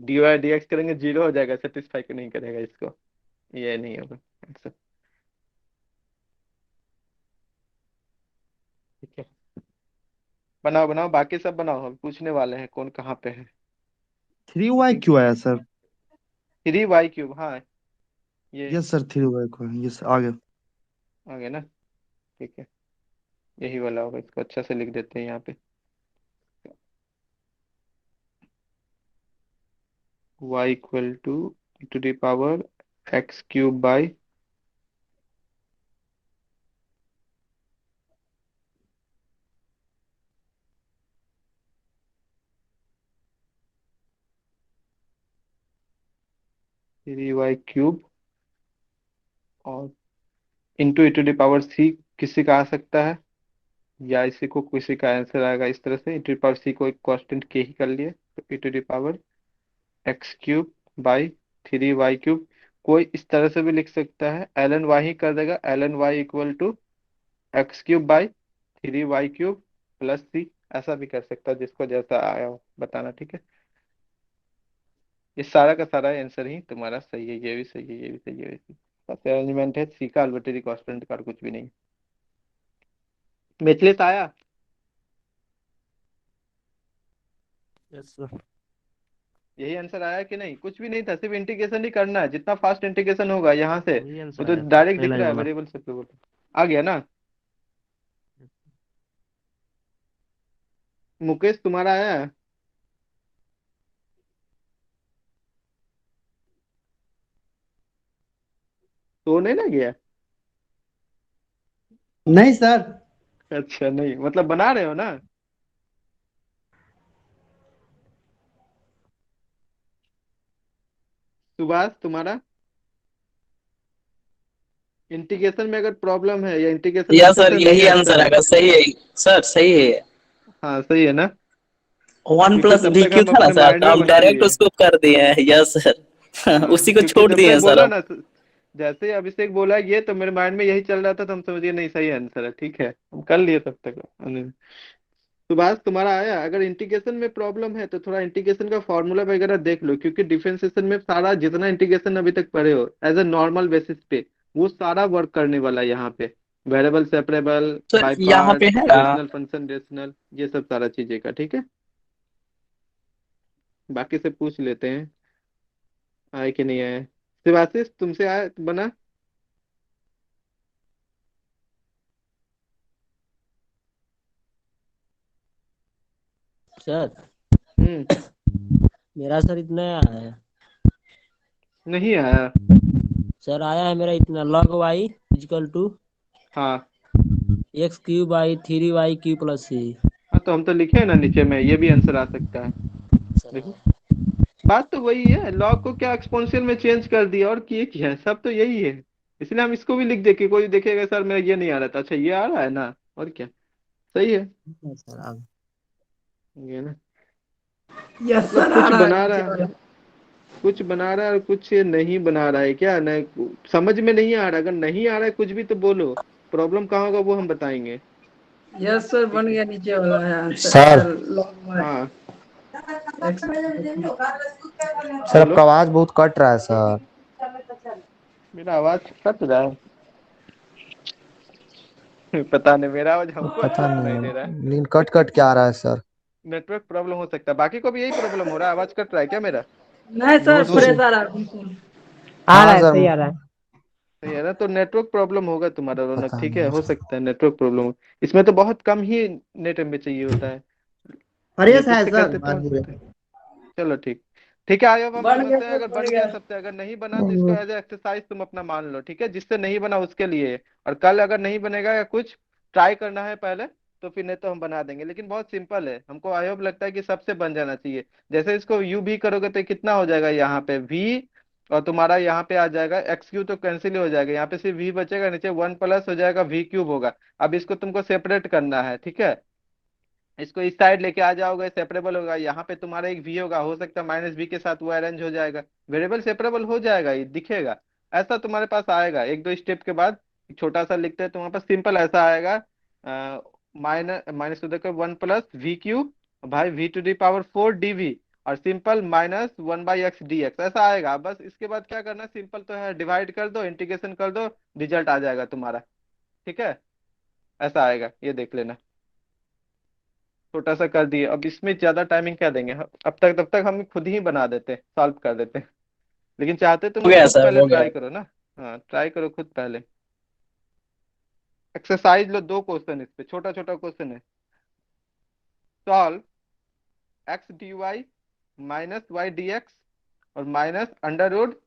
डी वाई डी एक्स करेंगे जीरो हो जाएगा, सेटिस्फाई नहीं करेगा इसको, ये नहीं होगा आंसर। ठीक है, बनाओ बनाओ, बाकी सब बनाओ, हम पूछने वाले हैं कौन कहाँ पे है। 3y क्यों आया सर? 3y क्यूब, हाँ ये यस सर, 3y को यस आ गया। आ गया ना। ठीक है, यही वाला होगा, इसको अच्छा से लिख देते हैं यहाँ पे। y equal to the power x cube by, three y cube और into e to the power c, किसी का आ सकता है या इसी को किसी का आंसर आएगा इस तरह से, e to the power c को एक कांस्टेंट के ही कर लिए, तो e to the power x cube by 3y cube. कोई इस तरह से भी लिख सकता है, एल एन वाई ही कर देगा, l n y equal to x cube by 3y cube plus c, ऐसा भी कर सकता है, जिसको जैसा आया हो बताना। ठीक है, ये सारा का सारा आंसर ही तुम्हारा सही है, ये भी सही है, ये भी सही है, ये भी सही है। बस अरेंजमेंट है, सी का आर्बिट्रेरी कांस्टेंट का, और कुछ भी नहीं। मिथलेश आया। Yes sir. यही आंसर आया कि नहीं, कुछ भी नहीं था, सिर्फ इंटीग्रेशन ही करना है, जितना फास्ट इंटीग्रेशन होगा यहाँ से, वही वो आंसर तो आया सर, डायरेक्ट पहला दिख ही रहा है वाला। वेरिएबल से प्रूव। आ गया ना। मुकेश तुम्हारा आया है। तो नहीं ना गया। नहीं सर। अच्छा, नहीं मतलब बना रहे हो ना। सुभाष तुम्हारा, इंटीग्रेशन में अगर प्रॉब्लम है या इंटीग्रेशन या अच्छे सर से नहीं यही आता आंसर है। आएगा, सही है सर, सही है। हाँ सही है ना, वन क्योंकि प्लस तब भी तक क्यों हम था ना अपने सर, माइंड तो में हम बना डायरेक्ट लिए। उसको कर दिए हैं, यस सर। हाँ उसी को क्योंकि छोड़ जब दिए मैं हैं सर बोला हम। ना, जैसे ही अभिषेक बोला ये, तो मेरे माइंड में यही चल रहा था, तो हम समझिए नहीं सही आंसर है। ठीक है, हम कर लिए तब तक। सुभाष तुम्हारा आया, अगर इंटीग्रेशन में प्रॉब्लम है तो थोड़ा इंटीग्रेशन का फॉर्मूला वगैरह देख लो, क्योंकि डिफरेंशिएशन में सारा जितना इंटीग्रेशन अभी तक पढ़े हो एज ए नॉर्मल बेसिस पे, वो सारा वर्क करने वाला है यहाँ पे। वेरिएबल सेपरेबल, सर बाय यहाँ पे पार्ट, है ना, रेशनल फंक्शन, रेशनल, ये सब सारा चीजें का। ठीक है, बाकी से पूछ लेते हैं आए कि नहीं आए। शिवाशीष तुमसे आया बना। सर हम्म, मेरा सर इतना आया है। नहीं आया। सर आया है मेरा इतना, log y इजिकल टू हाँ x cube by 3y cube plus c. हाँ, तो हम तो लिखे हैं ना नीचे में, ये भी आंसर आ सकता है। सर देखो, बात तो वही है, लॉग को क्या एक्सपोनेंशियल में चेंज कर दिया और किए क्या है, सब तो यही है। इसलिए हम इसको भी लिख दे कि कोई देखेगा सर मेरा ये नहीं आ रहा था, अच्छा ये आ रहा है ना, और क्या। सही है, सर आ गया। ये ना, यस मतलब सर, आ कुछ रहा है बना नीचे रहा वाला। है, कुछ बना रहा है और कुछ नहीं बना रहा है क्या ना, समझ में नहीं आ रहा। अगर नहीं आ रहा है कुछ भी तो बोलो, प्रॉब्लम कहाँ होगा वो हम बताएंगे। यस सर, ठीक बन है। गया नीचे वाला है सर आंसर लॉग में हाँ एक्स। सर बोलो। आपका आवाज बहुत कट रहा है सर। मेरा आवाज कट रहा है पता नहीं, मेरा आवाज हमको अच्छा पता सुनाई नहीं दे रहा है। लेकिन कट कट क्या आ रहा है सर। नेटवर्क प्रॉब्लम हो सकता है, बाकी को भी यही प्रॉब्लम हो रहा है, आवाज कट रहा है क्या मेरा? नहीं नो सर, सर। फ्रेश आ रहा है बिल्कुल। आ रहा हाँ है, सर सही आ रहा है। सही है ना, तो नेटवर्क प्रॉब्लम होगा तुम्हारा रौनक, पता ठीक है, नहीं हो सर। सकता है नेटवर्क प्रॉब्लम हो। इसमें तो बहुत कम ही नेट एमबी चाहिए होता है, फ्रेश ब्लूटूथ है से सर करते तो मान हो लीजिए। सकता है। चलो ठीक। ठीक है, आई होप हम बन गया समझते हैं। सर, अगर बन बन गया। गया सब तो, अगर नहीं बना तो इसको एज ए एक्सरसाइज तुम अपना मान लो, ठीक है। जिससे नहीं बना उसके लिए, और कल अगर नहीं बनेगा या कुछ ट्राई करना है पहले, तो फिर नहीं तो हम बना देंगे। लेकिन बहुत सिंपल है, हमको आई होप लगता है कि सबसे बन जाना चाहिए। जैसे इसको यू भी करोगे तो कितना हो जाएगा यहाँ पे v, और तुम्हारा यहाँ पे आ जाएगा एक्स क्यू, तो कैंसिल हो जाएगा, यहाँ पे सिर्फ v बचेगा, नीचे वन प्लस हो जाएगा v क्यूब होगा। अब इसको तुमको सेपरेट करना है, ठीक है। इसको इस साइड लेके आ जाओगे, सेपरेबल होगा। यहाँ पे तुम्हारा एक वी होगा, हो सकता है माइनस वी के साथ वो अरेंज हो जाएगा, वेरिएबल सेपरेबल हो जाएगा, ये दिखेगा। ऐसा तुम्हारे पास आएगा एक दो स्टेप के बाद। एक छोटा सा लिखते हैं तुम्हारे पास, सिंपल ऐसा आएगा, minus minus to the one plus v cube by v to the power four d v, और simple minus one by x d x, ऐसा आएगा। बस इसके बाद क्या करना है, सिंपल तो है, डिवाइड कर दो, इंटीग्रेशन कर दो, रिजल्ट आ जाएगा तुम्हारा। ठीक है, ऐसा आएगा, ये देख लेना। छोटा सा कर दिए, अब इसमें ज्यादा टाइमिंग क्या देंगे अब तक, तब तक हम खुद ही बना देते, सॉल्व कर देते। लेकिन चाहते तुम हो लोग गया खुद सर, पहले हो गया। ट्राई करो ना। हाँ ट्राई करो खुद पहले। एक्सरसाइज लो, दो क्वेश्चन इस पे, छोटा छोटा क्वेश्चन है। Solve x d y minus y d x और minus under root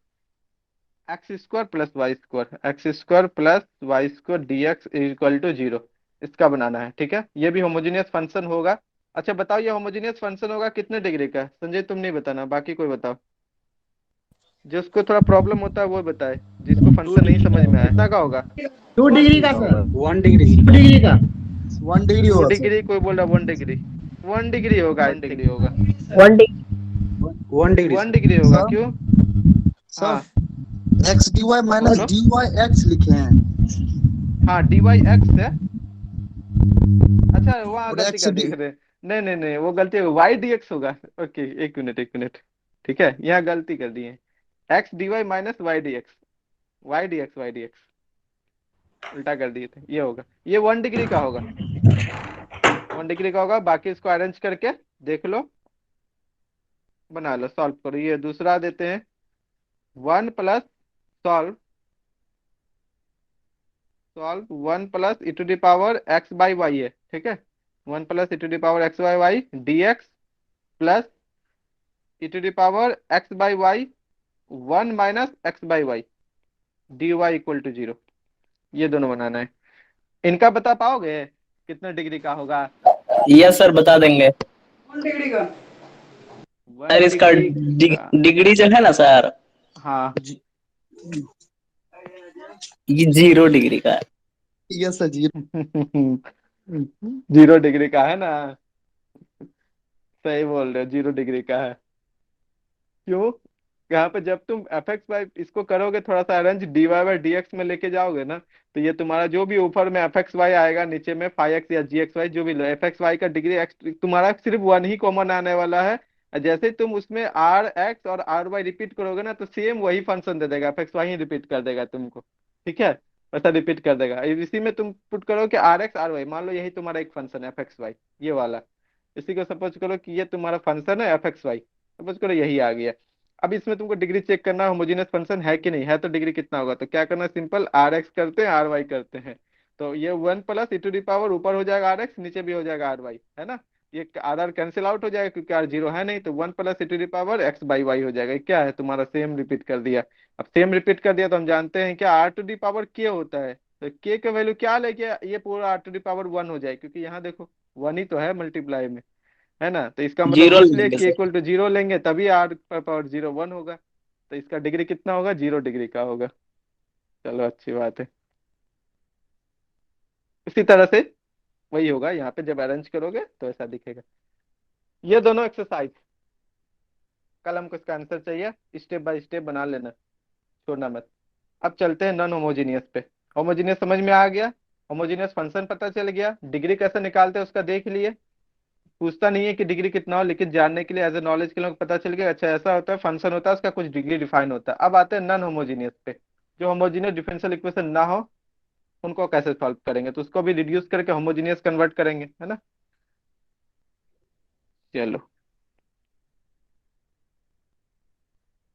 x square plus y square, x square plus y square d x equal to zero. इसका बनाना है, ठीक है। ये भी होमोजेनियस फंक्शन होगा। अच्छा बताओ, ये होमोजेनियस फंक्शन होगा कितने डिग्री का? संजय तुम नहीं बताना, बाकी कोई बताओ। जिसको थोड़ा प्रॉब्लम होता है वो बताए, जिसको टू फंक्शन नहीं डिग्री का समझ में होगा। आया। कितना का होगा? 2 डिग्री का सर। 1 डिग्री। 2 डिग्री का। 1 डिग्री टू होगा सर। डिग्री कोई बोल रहा 1 डिग्री? 1 डिग्री होगा I think. One D 1 degree one sir. Degree होगा, सर क्यों? सर हाँ एक्स डी वाई माइनस बोलो। डी वाई एक्स लिखे हैं। हाँ डी वाई एक्स है। अच्छा वहाँ और गलती एक्स कर डी। दिए थे। नहीं नहीं नहीं, वो गलती होगा, वाई डी एक्स होगा। ओके एक मिनट एक मिनट। ठीक है, यहाँ गलती कर दिए। X d y minus y d x, y d x, y d x उल्टा कर दिए थे। ये होगा, ये 1 डिग्री का होगा, 1 डिग्री का होगा। बाकी इसको अरेंज करके देख लो, बना लो, सॉल्व करो। ये दूसरा देते हैं, one plus solve, solve one plus e to the power x by y है, ठीक है। One plus e to the power x by y d x plus e to the power x by y one minus x by y d y equal to zero. ये दोनों बनाना है। इनका बता पाओगे कितने डिग्री का होगा? यस सर, बता देंगे। 1 डिग्री का। सर वन इसका डिग्री का। डिग्री जो है ना सर, हाँ ये 0 डिग्री का है। यस सर जी। 0 डिग्री का है ना? सही बोल रहे हो, 0 डिग्री का है। क्यों? यहाँ पे जब तुम एफ एक्स वाई इसको करोगे, थोड़ा सा arrange d Y by d x में लेके जाओगे ना, तो ये तुम्हारा जो भी ऊपर में एफ एक्स वाई आएगा, नीचे में फाइव एक्स या जी एक्स वाई जो भी लो, एफ एक्स वाई का डिग्री एक्स तुम्हारा सिर्फ वन ही कॉमन आने वाला है। और जैसे ही तुम उसमें आर एक्स और आर वाई रिपीट करोगे ना, तो सेम वही फंक्शन दे देगा, F x why he repeat कर देगा तुमको। ठीक है, वैसा रिपीट कर देगा। इसी में तुम पुट करो कि आर एक्स आर वाई, मान लो यही तुम्हारा एक फंक्शन है एफ एक्स वाई, ये वाला। इसी को सपोज करो कि ये तुम्हारा फंक्शन है एफ एक्स वाई, सपोज करो यही आ गया। अब इसमें तुमको डिग्री चेक करना है, होमोजेनियस फंक्शन है कि नहीं है, तो डिग्री कितना होगा, तो क्या करना, सिंपल आर एक्स करते हैं आर वाई करते हैं। तो ये one plus e to the power ऊपर हो जाएगा आर एक्स, नीचे भी हो जाएगा आर वाई, है ना। ये आर आर कैंसिल आउट हो जाएगा क्योंकि आर जीरो है नहीं, तो one plus e to the power x by y हो जाएगा। ये क्या है तुम्हारा, सेम रिपीट कर दिया। अब सेम रिपीट कर दिया तो हम जानते हैं क्या, आर टू दी पावर के होता है, तो के का वैल्यू क्या लेके ये पूरा r to the power one हो जाए, क्योंकि यहाँ देखो वन ही तो है मल्टीप्लाई में, है ना। तो इसका मतलब 0 इसलिए लेंगे के सर। इक्वल टू जीरो लेंगे तभी आर पावर जीरो वन होगा। तो इसका डिग्री कितना होगा, 0 डिग्री का होगा। चलो अच्छी बात है। इसी तरह से वही होगा यहाँ पे, जब अरेंज करोगे तो ऐसा दिखेगा। ये दोनों एक्सरसाइज कल हमको इसका आंसर चाहिए, स्टेप बाय स्टेप बना लेना, छोड़ना मत। अब चलते हैं नॉन होमोजीनियस पे। होमोजीनियस समझ में आ गया, होमोजीनियस फंक्शन पता चल गया, डिग्री कैसे निकालते हैं उसका देख लिए। पूछता नहीं है कि डिग्री कितना हो, लेकिन जानने के लिए एज ए नॉलेज के लिए पता चल गया, अच्छा ऐसा होता है, फंक्शन होता है उसका कुछ डिग्री डिफाइन होता है। अब आते हैं नॉन होमोजीनियस पे, जो होमोजीनियस डिफरेंशियल इक्वेशन ना हो उनको कैसे सॉल्व करेंगे, तो उसको भी रिड्यूस करके होमोजीनियस कन्वर्ट करेंगे, है ना। चलो,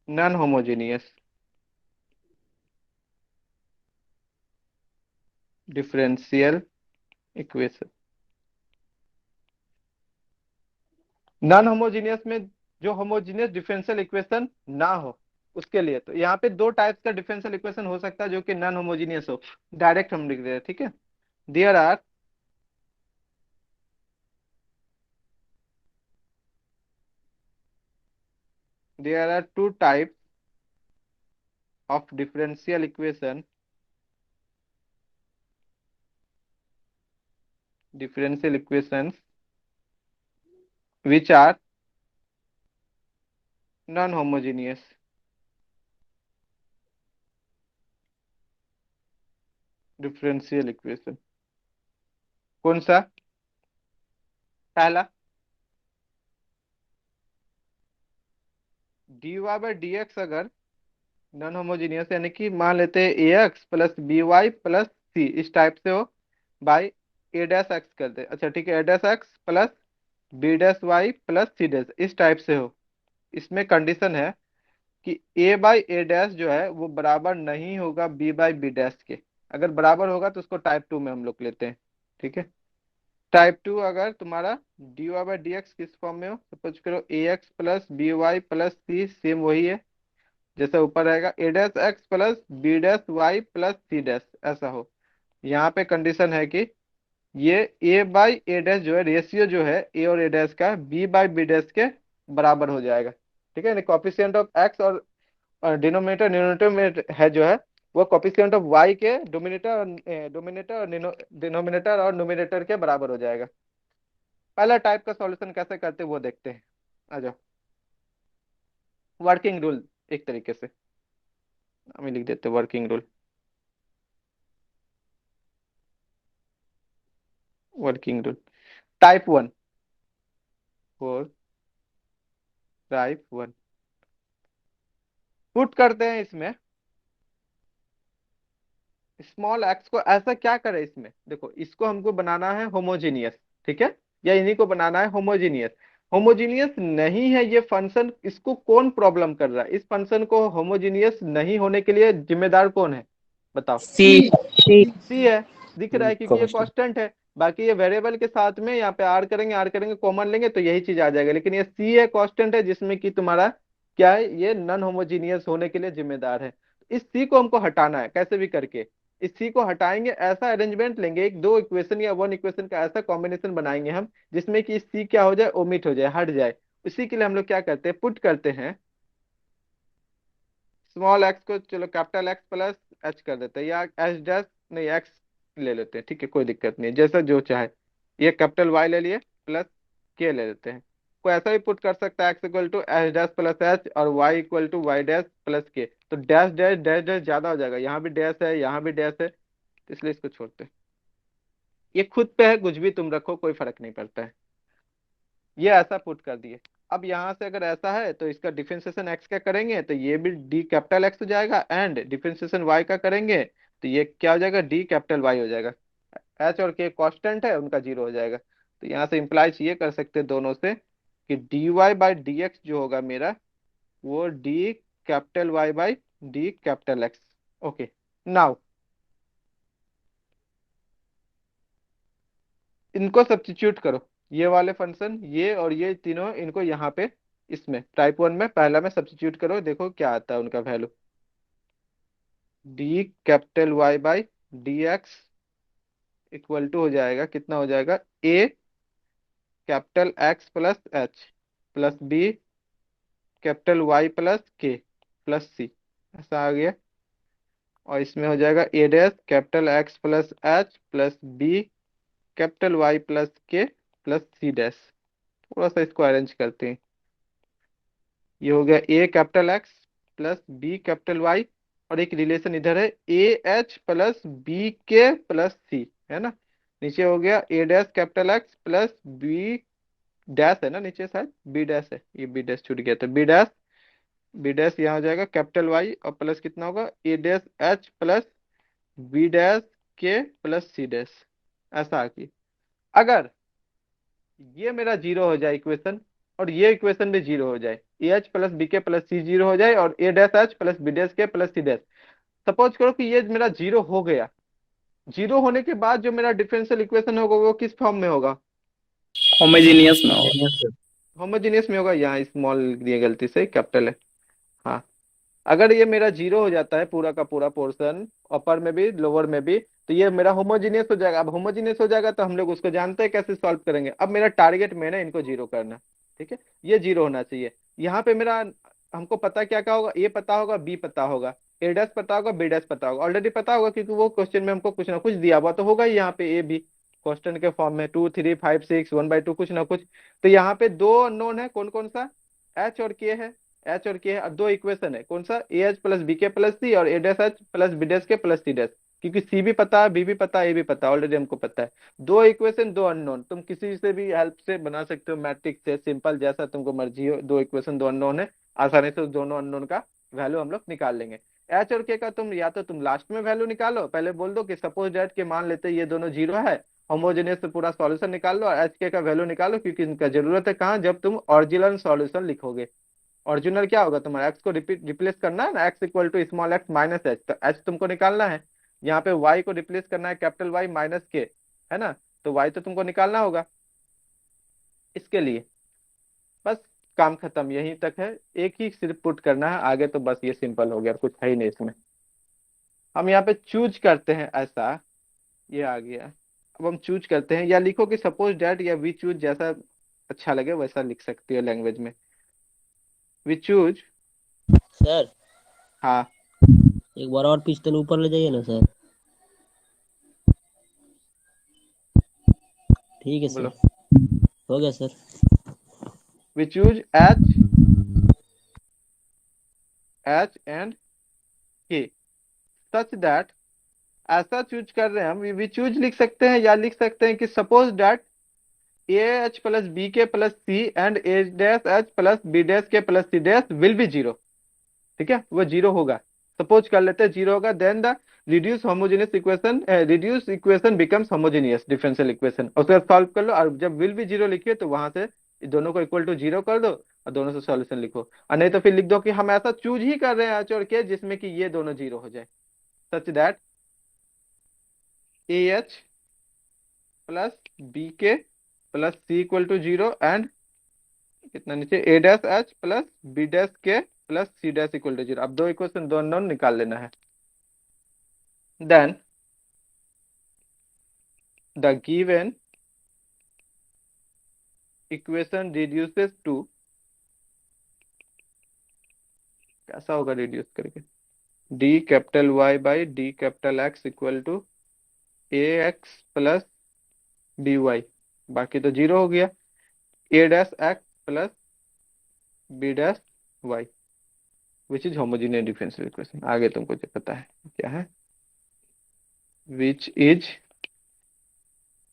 non homogeneous differential equation. Non homogeneous में जो होमोजीनियस डिफरेंशियल इक्वेशन ना हो उसके लिए, तो यहाँ पे दो टाइप्स का डिफरेंशियल इक्वेशन हो सकता है जो कि नॉन होमोजीनियस हो। डायरेक्ट हम लिख रहे हैं, ठीक है। There are two types of differential equation, differential equations which are non homogeneous। Differential equation कौन सा? पहला dy बाई डी एक्स अगर नॉन होमोजीनियस, यानी कि मान लेते हैं a x plus b y plus c, इस टाइप से हो, बाई ए डैश एक्स कर दे, अच्छा ठीक है, a dash x plus B dash Y plus C dash, इस टाइप से हो। इसमें कंडीशन है कि ए बाई ए डैश जो है वो बराबर नहीं होगा बी बाई बी डैश के। अगर बराबर होगा तो उसको टाइप 2 में हम लोग लेते हैं, ठीक है। टाइप 2 अगर तुम्हारा d Y by d x किस फॉर्म में हो, सपोज करो a x plus b y plus c, same वही है जैसा ऊपर रहेगा, a dash x plus B dash Y plus C dash, ऐसा हो। यहाँ पे कंडीशन है कि ये ए बाई ए डैश जो है, रेशियो जो है ए और ए डैश का बी बाई बी डैश के बराबर हो जाएगा, ठीक है। कॉफिशिएंट ऑफ एक्स और डिनोमिनेटर न्यूमरेटर में है जो है, वो कॉफिशिएंट ऑफ वाई के डोमिनेटर और डिनोमिनेटर और न्यूमरेटर के बराबर हो जाएगा। पहला टाइप का सॉल्यूशन कैसे करते हैं वो देखते हैं, आ जाओ। वर्किंग रूल एक तरीके से हम लिख देते हैं, working rule, working rule type 1 for type 1 put करते हैं इसमें स्मॉल एक्स को। ऐसा क्या करे इसमें, देखो इसको हमको बनाना है होमोजीनियस, ठीक है, या इन्हीं को बनाना है होमोजीनियस। होमोजीनियस नहीं है ये फंक्शन, इसको कौन प्रॉब्लम कर रहा है? इस फंक्शन को होमोजीनियस नहीं होने के लिए जिम्मेदार कौन है, बताओ। सी सी। सी है, दिख रहा है क्योंकि ये कांस्टेंट है। बाकी ये वेरिएबल के साथ में यहाँ पे आर करेंगे, आर करेंगे, कॉमन लेंगे तो यही चीज आ जाएगा, लेकिन ये सी है, कांस्टेंट है, जिसमें कि तुम्हारा क्या है, ये नॉन होमोजीनियस होने के लिए जिम्मेदार है। इस सी को हमको हटाना है कैसे भी करके। इस सी को हटाएंगे, ऐसा अरेंजमेंट लेंगे, एक दो इक्वेशन या वन इक्वेशन का ऐसा कॉम्बिनेशन बनाएंगे हम जिसमें कि सी क्या हो जाए, ओमिट हो जाए, हट जाए। उसी के लिए हम लोग क्या करते हैं, पुट करते हैं स्मॉल एक्स को, चलो कैपिटल एक्स प्लस एच कर देते हैं, या एच डैश नहीं एक्स ले लेते हैं, ठीक है, कोई दिक्कत नहीं है, जैसा जो चाहे। ये कैपिटल वाई ले लिए प्लस के ले लेते हैं। कोई ऐसा भी पुट कर सकता है, x equal to h dash plus h और y equal to y dash plus k, तो डैश डैश डैश डैश ज्यादा हो जाएगा, यहाँ भी डैश है यहाँ भी डैश है, तो इसलिए इसको छोड़ते हैं। ये खुद पे है, कुछ भी तुम रखो कोई फर्क नहीं पड़ता है। ये ऐसा पुट कर दिए। अब यहाँ से अगर ऐसा है तो इसका डिफरेंशिएशन एक्स का करेंगे तो ये भी डी कैपिटल एक्स हो जाएगा, एंड डिफरेंशिएशन वाई का करेंगे तो ये क्या हो जाएगा, डी कैपिटल वाई हो जाएगा। एच और के कांस्टेंट है, उनका जीरो हो जाएगा। तो यहाँ से इंप्लाइज ये कर सकते हैं दोनों से कि d Y by d x जो होगा मेरा, वो d capital Y by d capital x. Okay, now इनको सब्स्टिट्यूट करो, ये वाले फंक्शन ये और ये तीनों, इनको यहाँ पे इसमें टाइप 1 में पहला में सब्स्टिट्यूट करो, देखो क्या आता है उनका value. D capital Y by d x equal to हो जाएगा, कितना हो जाएगा, a capital x plus h plus b capital Y plus k plus c, ऐसा आ गया। और इसमें हो जाएगा a dash capital x plus h plus b capital Y plus k plus C dash. थोड़ा सा इसको अरेंज करते हैं, ये हो गया a capital x plus b capital y, और एक रिलेशन इधर है a h plus b k plus c, है ना। नीचे हो गया ए dash capital x plus B dash, है ना नीचे शायद बी डैश है, ये बी डैश छूट गया, तो बी डैश, बी डैश यहाँ हो जाएगा कैपिटल वाई, और प्लस कितना होगा a dash h plus B dash k plus C dash. ऐसा कि अगर ये मेरा जीरो हो जाए इक्वेशन, और ये इक्वेशन भी जीरो हो जाए, a h plus b k plus c zero हो जाए, और a dash h plus B dash k plus C dash, suppose करो कि ये मेरा जीरो हो गया। जीरो होने के बाद जो मेरा डिफरेंशियल इक्वेशन होगा वो किस फॉर्म में होगा? होमोजेनियस में होगा। Homogeneous sir. होमोजेनियस में होगा। यहाँ स्मॉल लिख दिया गलती से, कैपिटल है। हाँ, अगर ये मेरा जीरो हो जाता है पूरा का पूरा पोर्शन, अपर में भी लोअर में भी, तो ये मेरा होमोजीनियस हो जाएगा। अब होमोजीनियस हो जाएगा तो हम लोग उसको जानते हैं कैसे सॉल्व करेंगे। अब मेरा टारगेट में ना इनको जीरो करना, ठीक है, ये जीरो होना चाहिए। यहाँ पे मेरा, हमको पता क्या क्या होगा, ए पता होगा, बी पता होगा, ए डैश पता होगा, बी डैश पता होगा, ऑलरेडी पता होगा क्योंकि वो क्वेश्चन में हमको कुछ ना कुछ दिया हुआ तो होगा ही यहाँ पे ए बी, क्वेश्चन के फॉर्म में 2 3 5 6 1/2 कुछ ना कुछ। तो यहाँ पे दो अननोन है, कौन कौन सा? एच और के है, एच और के है। अब दो इक्वेशन है, कौन सा? A h plus b k plus c और a dash h plus B dash k plus C dash, क्योंकि सी भी पता है, बी भी पता है, ए भी पता है, ऑलरेडी हमको पता है। दो इक्वेशन दो अननोन, तुम किसी से भी हेल्प से बना सकते हो, मैट्रिक्स से, सिंपल, जैसा तुमको मर्जी हो। दो इक्वेशन दो अननोन है, आसानी से उस दोनों अननोन का वैल्यू हम लोग निकाल लेंगे। एच और के का तुम या तो तुम लास्ट में वैल्यू निकालो, पहले बोल दो कि सपोज डेट के मान लेते ये दोनों जीरो है, होमोजेनियस से पूरा सॉल्यूशन निकाल लो और एच के का वैल्यू निकालो, क्योंकि इनका जरूरत है कहाँ, जब तुम ओरिजिनल सॉल्यूशन लिखोगे। ओरिजिनल क्या होगा तुम्हारा? एक्स को रिप्लेस करना है ना, x equal to small x minus h, तो एच तुमको निकालना है। यहाँ पे वाई को रिप्लेस करना है कैपिटल वाई माइनस के, है ना, तो वाई तो तुमको निकालना होगा इसके लिए। बस काम खत्म, यहीं तक है, एक ही सिर्फ पुट करना है, आगे तो बस ये सिंपल हो गया, कुछ है ही नहीं इसमें। हम यहाँ पे चूज करते हैं ऐसा, ये आ गया। अब हम चूज करते हैं, या लिखो कि सपोज डैट, या वी चूज, जैसा अच्छा लगे वैसा लिख सकती हो लैंग्वेज में। वी चूज, सर हाँ एक बार और पिस्टन ऊपर ले जाइए ना सर। ठीक है सर, बोलो। हो गया sir. We choose h, h and k such that, ऐसा चूज कर रहे हैं हम, वी चूज लिख सकते हैं, या लिख सकते हैं कि suppose that a h plus b k plus c and a dash h plus B dash k plus C dash will be zero. ठीक है, वो जीरो होगा, सपोज कर लेते हैं जीरो होगा, then the reduce homogeneous equation, reduce equation becomes homogeneous differential equation, उसके बाद सॉल्व कर लो, और जब विल बी जीरो लिखिए तो वहां से दोनों को इक्वल टू जीरो कर दो और दोनों से सॉल्यूशन लिखो। और नहीं तो फिर लिख दो कि हम ऐसा चूज ही कर रहे हैं एच और के जिसमें कि ये दोनों जीरो हो जाए, such that a h plus b k plus c equal to zero and कितना नीचे a dash h plus B dash k plus C dash equal to zero. अब दो इक्वेशन दो अननोन निकाल लेना है। Then the given equation reduces to, कैसा होगा रिड्यूस करके, d capital Y by d capital x equal to a x plus b y, बाकी तो जीरो हो गया, ए dash x plus B dash y which is homogeneous differential equation. आगे तुमको जो पता है क्या है, which is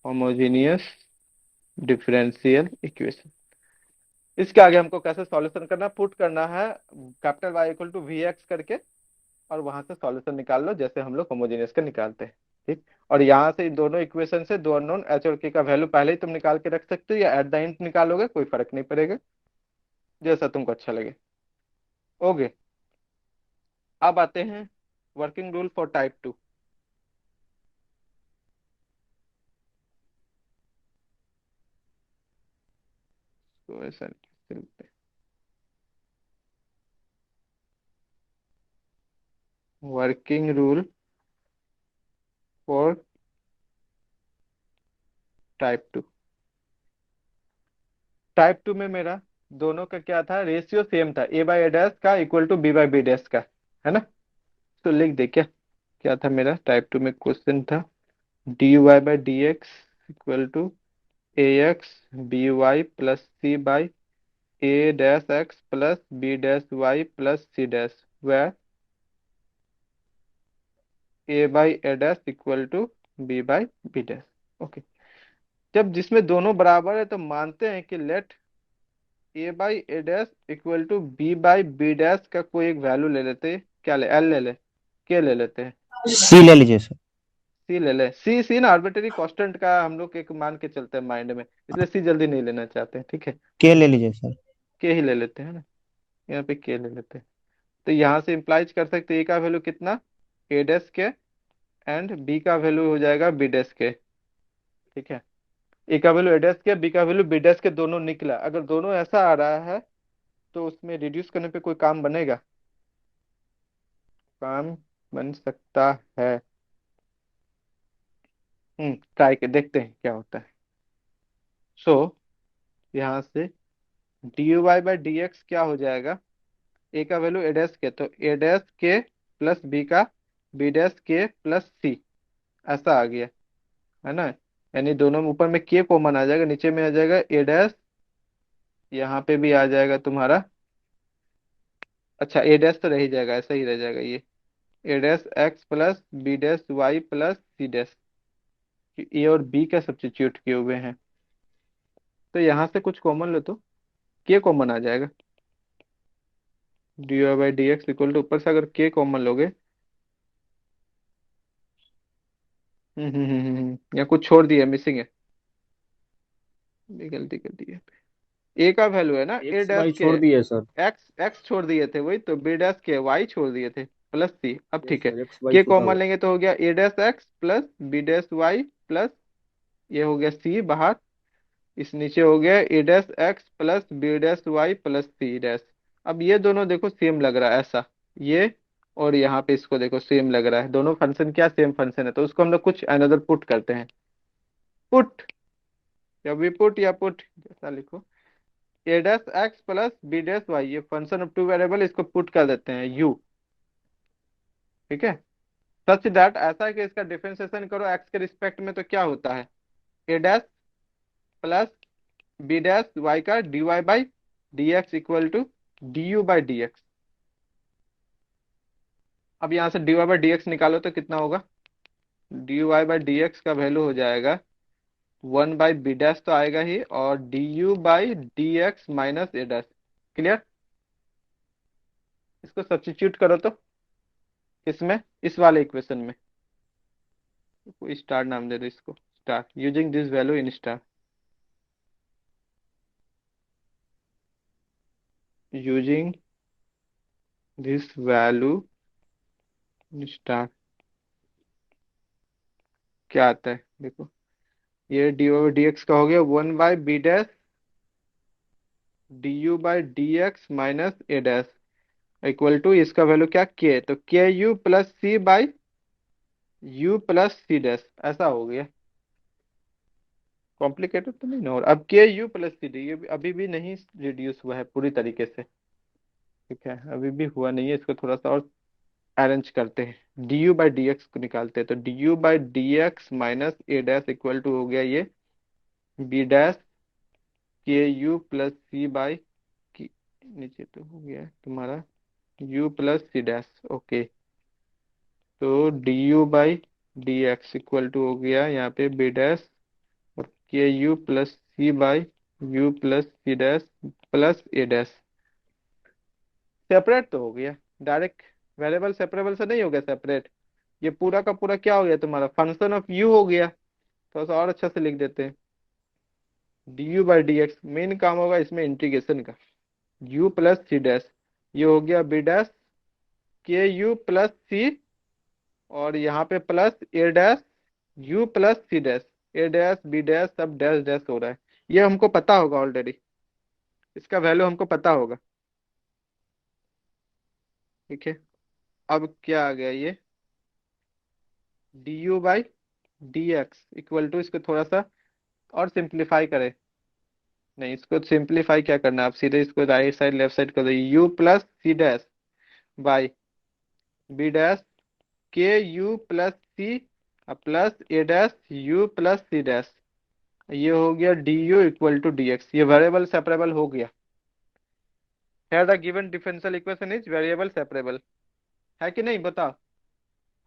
homogeneous differential equation. इसके आगे हमको कैसे सॉल्यूशन करना, पुट करना है capital y equal to v x करके, और वहां से सॉल्यूशन निकाल लो जैसे हम लोग होमोजेनियस का निकालते हैं। ठीक, और यहाँ से इन दोनों इक्वेशन से दो अननोन एच और के का वैल्यू पहले ही तुम निकाल के रख सकते हो, या एट द एंड निकालोगे, कोई फर्क नहीं पड़ेगा, जैसा तुमको अच्छा लगे। ओके, अब आते हैं वर्किंग रूल फॉर टाइप 2। तो ऐसा working rule for type 2। Type 2 में मेरा दोनों का क्या था, रेशियो सेम था, ए बाई ए डैश का equal to b by b dash का, है ना। तो लिख दे क्या, क्या था मेरा टाइप 2 में क्वेश्चन था, d Y by d x equal to a x b y plus c by a dash x plus B dash Y plus C dash, where a by a dash equal to b by b dash. Okay, जब जिसमें दोनों बराबर है तो मानते हैं कि let a by a dash equal to b by b dash का कोई एक वैल्यू ले लेते हैं। क्या ले, एल ले ले, के ले लेते हैं, सी ले लीजिए सर। सी ले ले। सी ना आर्बिट्रेरी कांस्टेंट का हम लोग एक मान के चलते हैं माइंड में, इसलिए सी जल्दी नहीं लेना चाहते हैं। ठीक है, के ले लीजिए सर। के ही ले लेते हैं ना, यहाँ पे के ले लेते हैं। तो यहाँ से इम्प्लाइज कर सकते हैं ए का वैल्यू कितना, ए डैश के, एंड बी का वैल्यू हो जाएगा बी डैश के। ठीक है, ए का वैल्यू ए डैश के, बी का वैल्यू बी डैश के, दोनों निकला। अगर दोनों ऐसा आ रहा है तो उसमें रिड्यूस करने पे कोई काम बनेगा, काम बन सकता है। ट्राई के देखते हैं क्या होता है। सो यहाँ से d u y by d x क्या हो जाएगा, ए का वैल्यू ए डैश के, तो ए डैश के प्लस बी का B dash k plus c, ऐसा आ गया है ना। यानी दोनों में ऊपर में के कॉमन आ जाएगा, नीचे में आ जाएगा ए डैश, यहाँ पे भी आ जाएगा तुम्हारा, अच्छा ए डैश तो रह ही जाएगा, ऐसा ही रह जाएगा ये, a dash x plus B dash Y plus C dash, a और बी का सब्स्टिट्यूट किए हुए हैं। तो यहाँ से कुछ कॉमन लो तो के कॉमन आ जाएगा, d Y by d x equal to, ऊपर से अगर के कॉमन लोगे, या कुछ छोड़ दिया, मिसिंग है, ये गलती कर दी है। ए का वैल्यू है ना ए एक्स डैश वाई के, छोड़ दिए सर। एक्स एक्स छोड़ दिए थे वही तो, बी डैश के वाई छोड़ दिए थे प्लस सी। अब यस ठीक है, सर, एक्स वाई के छूटा कॉमन हुआ। लेंगे तो हो गया ए dash x plus B dash Y plus, ये हो गया सी बाहर, इस नीचे हो गया ए dash x plus B dash Y plus सी डैश। अब ये दोनों देखो सेम लग रहा है ऐसा, ये और यहाँ पे इसको देखो सेम लग रहा है, दोनों फंक्शन क्या सेम फंक्शन है, तो उसको हम लोग कुछ अनदर पुट करते हैं। पुट या वी पुट या पुट जैसा लिखो, a dash x plus B dash y, ये फंक्शन ऑफ टू वेरिएबल, इसको पुट कर देते हैं यू। ठीक है, सच दैट, ऐसा है कि इसका डिफरेंशिएशन करो एक्स के रिस्पेक्ट में तो क्या होता है, a dash plus B dash y का d Y by d x equal to d u by d x. अब यहाँ से d Y by d x निकालो तो कितना होगा, d Y by d x का वैल्यू हो जाएगा 1/b डैश तो आएगा ही, और d u by d x minus a dash. Clear, इसको सब्स्टिट्यूट करो तो किसमें, इस वाले इक्वेशन में, कोई स्टार नाम दे दो इसको, star, using this value in star, using this value in star. क्या आता है देखो, ये डी ओवर डी एक्स का हो गया 1/b dash d u by d x minus a dash equal to, इसका वैल्यू क्या, के, तो k u plus c by u plus C dash, ऐसा हो गया। कॉम्प्लिकेटेड तो नहीं ना हो रहा। अब के यू प्लस सी डी, ये अभी भी नहीं रिड्यूस हुआ है पूरी तरीके से। ठीक है, अभी भी हुआ नहीं है, इसको थोड़ा सा और अरेंज करते हैं, d u by d x को निकालते हैं, तो d u by d x minus a dash equal to हो गया ये बी डैश के यू प्लस सी बाई की, नीचे तो हो गया है तुम्हारा यू प्लस सी डैश। ओके, तो d u by d x equal to हो गया यहाँ पे बी डैश और के u plus c by u plus C dash plus a dash. Separate तो हो गया, डायरेक्ट वेरिएबल सेपरेबल से नहीं हो गया सेपरेट, ये पूरा का पूरा क्या हो गया तुम्हारा, फंक्शन ऑफ यू हो गया। थोड़ा सा और अच्छा से लिख देते हैं, d u by d x, main काम होगा इसमें इंटीग्रेशन का, यू प्लस सी डैश, ये हो गया बी डैश के यू प्लस सी, और यहाँ पे plus a dash u plus C dash, a dash b dash सब डैश डैश हो रहा है, ये हमको पता होगा ऑलरेडी, इसका वैल्यू हमको पता होगा। ठीक है, अब क्या आ गया ये d u by d x equal to, इसको थोड़ा सा और सिंप्लीफाई करें, नहीं इसको सिंप्लीफाई क्या करना है, आप सीधे इसको राइट साइड लेफ्ट साइड कर दो, u plus C dash by b dash के u plus c plus a dash u plus C dash, ये हो गया d u equal to d x, ये वेरिएबल सेपरेबल हो गया। Here the given differential equation is variable separable, है कि नहीं बताओ।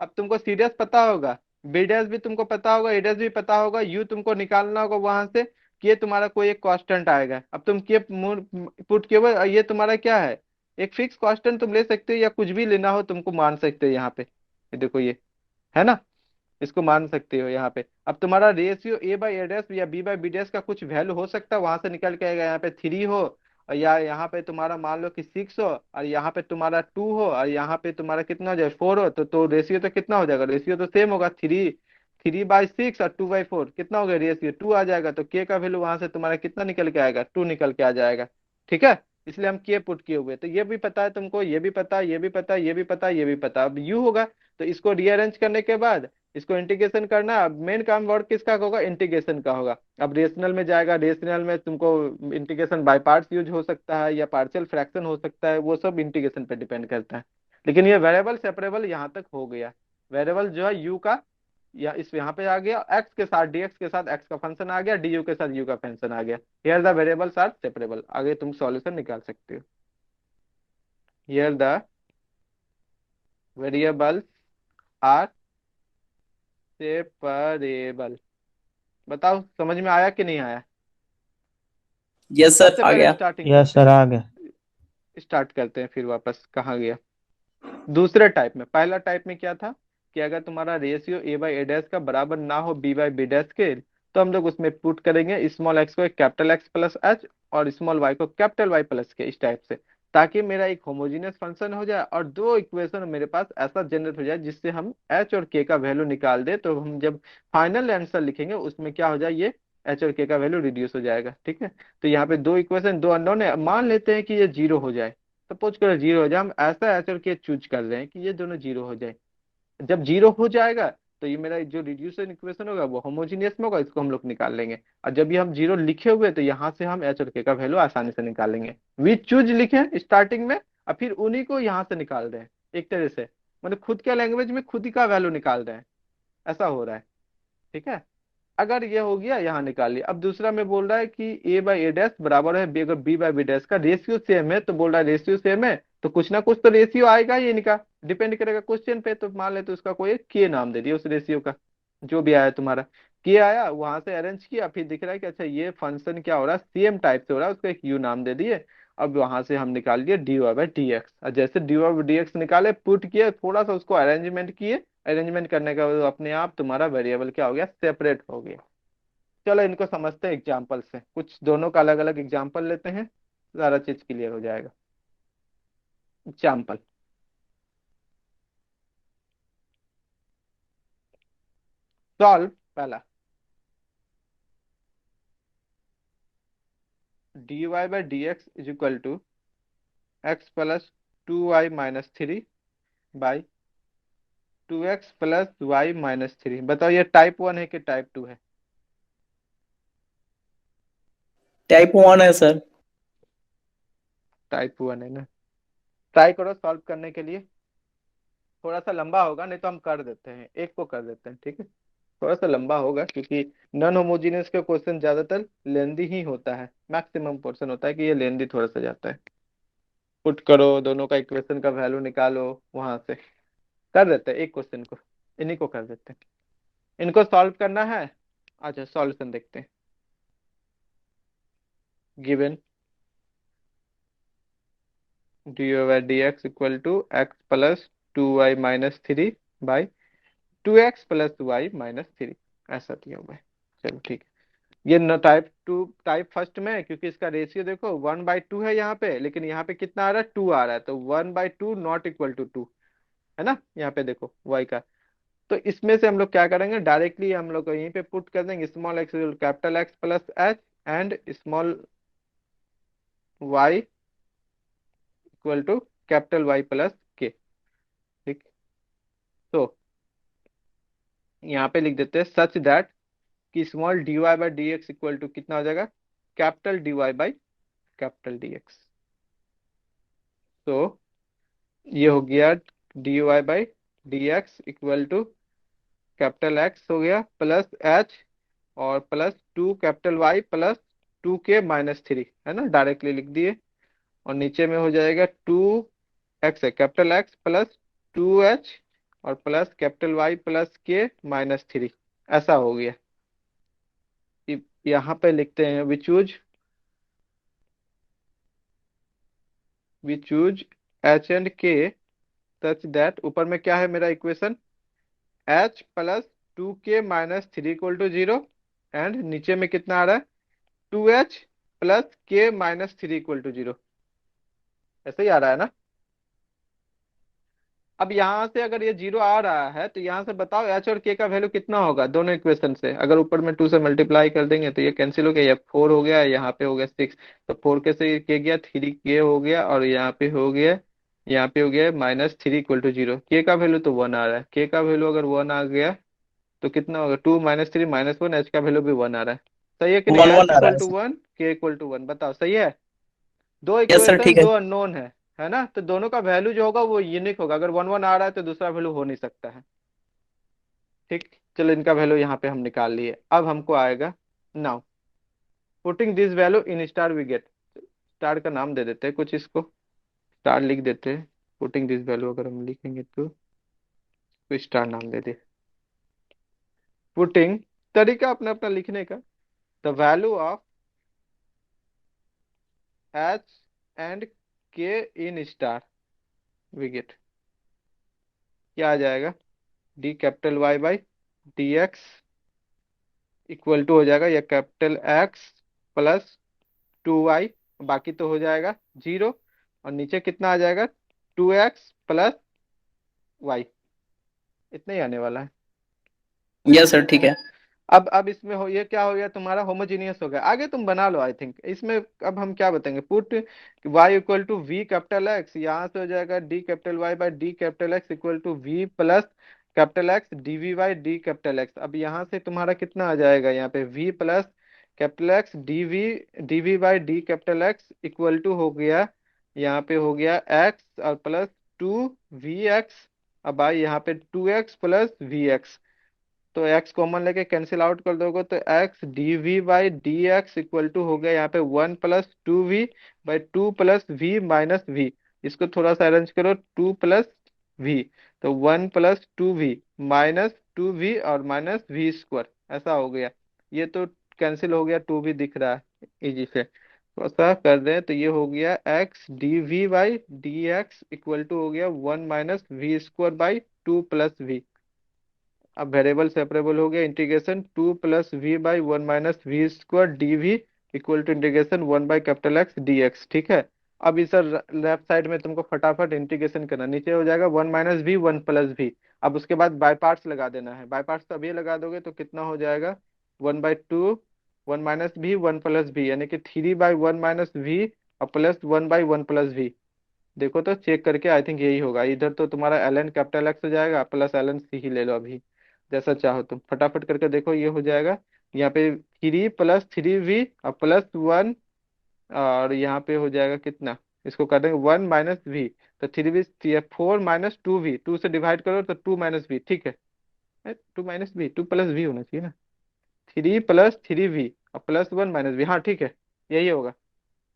अब तुमको सी डैश पता होगा, बी डैश भी तुमको पता होगा, ए डैश भी पता होगा, यू तुमको निकालना होगा वहां से कि ये तुम्हारा कोई एक कांस्टेंट आएगा। अब तुम के पुट किए हुए ये तुम्हारा क्या है, एक फिक्स कांस्टेंट तुम ले सकते हो या कुछ भी लेना हो तुमको मान सकते हो यहाँ पे। ये देखो ये है ना, इसको मान सकते हो यहाँ पे। अब तुम्हारा ratio A by a dash या बी बाई बी डैश का कुछ वैल्यू हो सकता है, वहां से निकल के आएगा यहाँ पे 3 हो, और या यहाँ पे तुम्हारा मान लो कि 6 हो, और यहाँ पे तुम्हारा 2 हो, और यहाँ पे तुम्हारा कितना हो जाए 4 हो, तो रेशियो तो कितना हो जाएगा, रेशियो तो सेम होगा, 3 3/6 और 2/4 कितना हो गया, रेशियो 2 आ जाएगा। तो के का वैल्यू वहां से तुम्हारा कितना निकल के आएगा, 2 निकल के आ जाएगा। ठीक है, इसलिए हम के पुट किए हुए। तो ये भी पता है तुमको, ये भी पता है, ये भी पता है, ये भी पता है, ये भी पता है। अब यू होगा तो इसको रीअरेंज करने के बाद इसको इंटीग्रेशन करना है। अब मेन काम वर्ड किसका होगा, इंटीग्रेशन का होगा। अब रेशनल में जाएगा, रेशनल में तुमको इंटीग्रेशन बाय पार्ट्स यूज हो सकता है या पार्शियल फ्रैक्शन हो सकता है, वो सब इंटीग्रेशन पे डिपेंड करता है। लेकिन ये वेरिएबल सेपरेबल यहाँ तक हो गया। वेरिएबल जो है यू का, या इस यहाँ पे आ गया, एक्स के साथ डीएक्स के साथ एक्स का फंक्शन आ गया, डी यू के साथ यू का फंक्शन आ गया। Here the variables are separable. आगे तुम सॉल्यूशन निकाल सकते हो। Here the variables are separable. बताओ समझ में आया कि नहीं आया। यस सर, सबसे आ पहले गया। स्टार्टिंग यस करते सर, हैं, आ गया। स्टार्ट करते हैं फिर वापस कहाँ गया। दूसरे टाइप में, पहला टाइप में क्या था कि अगर तुम्हारा ratio A by a dash का बराबर ना हो बी बाई बी डैश के, तो हम लोग उसमें पुट करेंगे स्मॉल एक्स को कैपिटल एक्स प्लस एच और स्मॉल वाई को कैपिटल वाई प्लस के, इस टाइप से, ताकि मेरा एक होमोजीनियस फंक्शन हो जाए और दो इक्वेशन मेरे पास ऐसा जनरेट हो जाए जिससे हम एच और के का वैल्यू निकाल दे। तो हम जब फाइनल आंसर लिखेंगे उसमें क्या हो जाए, ये एच और के का वैल्यू रिड्यूस हो जाएगा। ठीक है, तो यहाँ पे दो इक्वेशन, दो अननोन है, मान लेते हैं कि ये जीरो हो जाए, सपोज करो जीरो हो जाए, हम ऐसा एच और के चूज कर रहे हैं कि ये दोनों जीरो हो जाए। जब जीरो हो जाएगा तो ये मेरा जो रिड्यूसन इक्वेशन होगा वो होमोजीनियस में होगा, इसको हम लोग निकाल लेंगे। और जब ये हम जीरो लिखे हुए तो यहाँ से हम एच और के का वैल्यू आसानी से निकाल लेंगे। वी चूज लिखे स्टार्टिंग में और फिर उन्हीं को यहाँ से निकाल रहे हैं, एक तरह से मतलब खुद के लैंग्वेज में खुद ही का वैल्यू निकाल रहे हैं, ऐसा हो रहा है। ठीक है, अगर ये हो गया यहाँ निकाल लिया। अब दूसरा में बोल रहा है कि ए बाई ए डैश बराबर है बी, अगर बी बाई बी डैश का रेशियो सेम है, तो बोल रहा है रेशियो सेम है तो कुछ ना कुछ तो रेशियो आएगा ही इनका, डिपेंड करेगा क्वेश्चन पे। तो मान ले तो उसका कोई के नाम दे दिया उस रेशियो का, जो भी आया तुम्हारा के आया वहां से अरेंज किया, फिर दिख रहा है कि अच्छा ये फंक्शन क्या हो रहा है, सेम टाइप से हो रहा है, उसका एक यू नाम दे दिए। अब वहां से हम निकाल लिए d Y by d x, और जैसे d Y by d x निकाले पुट किए, थोड़ा सा उसको अरेंजमेंट किए, अरेंजमेंट करने का अपने आप तुम्हारा वेरिएबल क्या हो गया, सेपरेट हो गया। चलो इनको समझते हैं एग्जाम्पल से, कुछ दोनों का अलग अलग एग्जाम्पल लेते हैं, सारा चीज क्लियर हो जाएगा। एग्जाम्पल, सॉल्व पहला, d Y by d x is equal to x plus 2y - 3 by 2x plus y - 3। बताओ ये टाइप 1 है कि टाइप 2 है। टाइप 1 है सर। टाइप 1 है ना, ट्राई करो सॉल्व करने के लिए। थोड़ा सा लंबा होगा, नहीं तो हम कर देते हैं, एक को कर देते हैं। ठीक है, थोड़ा सा लंबा होगा क्योंकि नॉन होमोजीनियस का क्वेश्चन ज्यादातर लेंदी ही होता है, मैक्सिमम पोर्शन होता है कि ये लेंदी थोड़ा सा जाता है। पुट करो, दोनों का इक्वेशन का वैल्यू निकालो, वहां से कर देते हैं एक क्वेश्चन को, इन्हीं को कर देते हैं, इनको सॉल्व करना है। अच्छा सॉल्यूशन देखते हैं। Given d by d x equal to x plus 2y - 3 by 2x plus y - 3, ऐसा दिया हुआ है। चलो ठीक है, ये न टाइप 2, टाइप फर्स्ट में है क्योंकि इसका रेशियो देखो 1/2 है यहाँ पे, लेकिन यहाँ पे कितना आ रहा है, 2 आ रहा है, तो 1/2 नॉट इक्वल टू 2 है ना, यहाँ पे देखो y का। तो इसमें से हम लोग क्या करेंगे, डायरेक्टली हम लोग यहीं पे पुट कर देंगे small x capital x plus h and small y equal to capital Y plus k. ठीक, तो यहाँ पे लिख देते हैं सच दैट कि small d Y by d x equal to कितना हो जाएगा, capital D Y by capital D X. तो ये हो गया d Y by d x equal to capital X हो गया प्लस एच और प्लस 2 कैपिटल वाई प्लस 2 के -3, है ना, डायरेक्टली लिख दिए। और नीचे में हो जाएगा 2x है, कैपिटल एक्स प्लस 2h और प्लस कैपिटल वाई प्लस के माइनस 3। ऐसा हो गया। यहाँ पे लिखते हैं we choose H and k such that, ऊपर में क्या है मेरा equation, h plus 2k-3 equal to 0, and नीचे में कितना आ रहा है, 2h plus k-3 equal to 0। ऐसे ही आ रहा है ना। अब यहाँ से अगर ये 0 आ रहा है तो यहाँ से बताओ एच और के का वैल्यू कितना होगा दोनों इक्वेशन से। अगर ऊपर में 2 से मल्टीप्लाई कर देंगे तो ये कैंसिल हो गया, ये 4 हो गया, यहाँ पे हो गया 6, तो 4 के से के गया, 3 के हो गया, और यहाँ पे हो गया -3 इक्वल टू 0। के का वैल्यू तो 1 आ रहा है, के का वैल्यू अगर 1 आ गया तो कितना होगा, 2 - 3 -1, एच का वैल्यू भी 1 आ रहा है। सही है कि नहीं, वन एच वन आ रहा इक्वल है टू सर। 1, के इक्वल टू 1, बताओ सही है। दो यस सर, इक्वेशन ठीक है। दो अननोन है ना, तो दोनों का वैल्यू जो होगा वो यूनिक होगा। अगर 1 1 आ रहा है तो दूसरा वैल्यू हो नहीं सकता है। ठीक, चलो इनका वैल्यू यहाँ पे हम निकाल लिए। अब हमको आएगा now putting this value in star we get. Star का नाम दे देते हैं कुछ, इसको स्टार लिख देते हैं। पुटिंग दिस वैल्यू अगर हम लिखेंगे तो स्टार नाम दे दे। पुटिंग, तरीका अपना अपना लिखने का। The value of h and k in star we get, क्या आ जाएगा, d capital Y by d x equal to हो जाएगा या कैपिटल एक्स प्लस 2y, बाकी तो हो जाएगा 0, और नीचे कितना आ जाएगा, 2x प्लस वाई। इतना ही आने वाला है। यस सर, ठीक है। अब इसमें हो, ये क्या हो गया तुम्हारा, होमोजीनियस हो गया। आगे तुम बना लो आई थिंक इसमें। अब हम क्या बताएंगे, put y equal to v capital X, यहाँ से हो जाएगा d capital Y by d capital x equal to v plus capital X d v by d capital X. अब यहाँ से तुम्हारा कितना आ जाएगा, यहाँ पे v plus capital X d v by d capital x equal to हो गया, यहाँ पे हो गया x और प्लस 2vx। अब आई यहाँ पे 2x प्लस vx, तो x कॉमन लेके कैंसिल आउट कर दोगे तो x d v by d x equal to हो गया यहाँ पे 1 + 2v/2 + v-v। इसको थोड़ा सा अरेंज करो, 2 + v, तो 1 + 2v - 2v और -v², ऐसा हो गया। ये तो कैंसिल हो गया, 2v दिख रहा है इजी से, थोड़ा सा कर दें तो ये हो गया x d v by d x equal to हो गया 1 - v² / 2 + v। अब वेरिएबल सेपरेबल हो गया, integration 2 + v/1 - v² dv equal to integration 1/X dx। ठीक है। अब इस लेफ्ट साइड में तुमको फटाफट इंटीग्रेशन करना, नीचे हो जाएगा 1 - v 1 + v। अब उसके बाद बाय पार्ट्स लगा देना है, बाय पार्ट्स तो अभी लगा दोगे तो कितना हो जाएगा, 1/2 1 - v 1 + v, यानी कि 3/1 - v और प्लस 1/1 + v। देखो तो चेक करके, आई थिंक यही होगा। इधर तो तुम्हारा ln कैपिटल एक्स हो जाएगा, प्लस ln सी ही ले लो अभी, जैसा चाहो तुम फटाफट करके देखो, ये हो जाएगा यहाँ पे 3 + 3v और +1, और यहाँ पे हो जाएगा कितना, इसको कर देंगे 1 - v, तो 3v 4 - 2v, 2 से डिवाइड करो तो 2 - v। ठीक है, 2 - v, 2 + v होना चाहिए ना, 3 + 3v और +1 - v। हाँ ठीक है, यही होगा,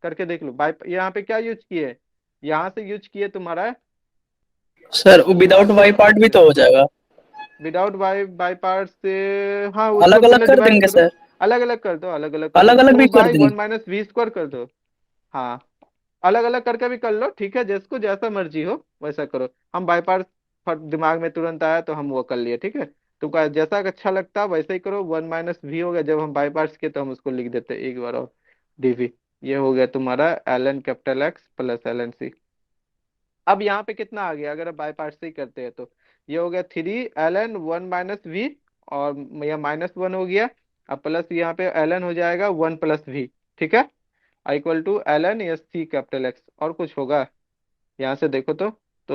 करके देख लो। बाय यहाँ पे क्या यूज किए, यहाँ से यूज किए तुम्हारा सर विदाउट वाई पार्ट भी तो हो जाएगा। विदाउट बाई पार्ट से, हाँ उसको अलग अलग पहले कर डिवाइड देंगे करो, सर। अलग अलग कर दो, अलग अलग कर दो, अलग अलग भी टू कर बाई देंगे। वन - v² कर दो। हाँ, अलग अलग करके भी कर लो, ठीक है, जिसको जैसा मर्जी हो वैसा करो। हम बाई पार्ट दिमाग में तुरंत आया तो हम वो कर लिए, ठीक है। तुमको जैसा अच्छा लगता है वैसा ही करो। 1 - v हो गया, जब हम बाई पार्ट्स किए तो हम उसको लिख देते एक बार और, dv। ये हो गया तुम्हारा ln capital x plus ln सी। अब यहाँ पे कितना आ गया, अगर बाय पार्ट से ही करते हैं तो ये हो गया 3 ln 1 - v, और यह -1 हो गया, अब प्लस यहाँ पे ln हो जाएगा 1 + v। ठीक है, इक्वल टू ln या सी कैपिटल एक्स। और कुछ होगा यहाँ से देखो तो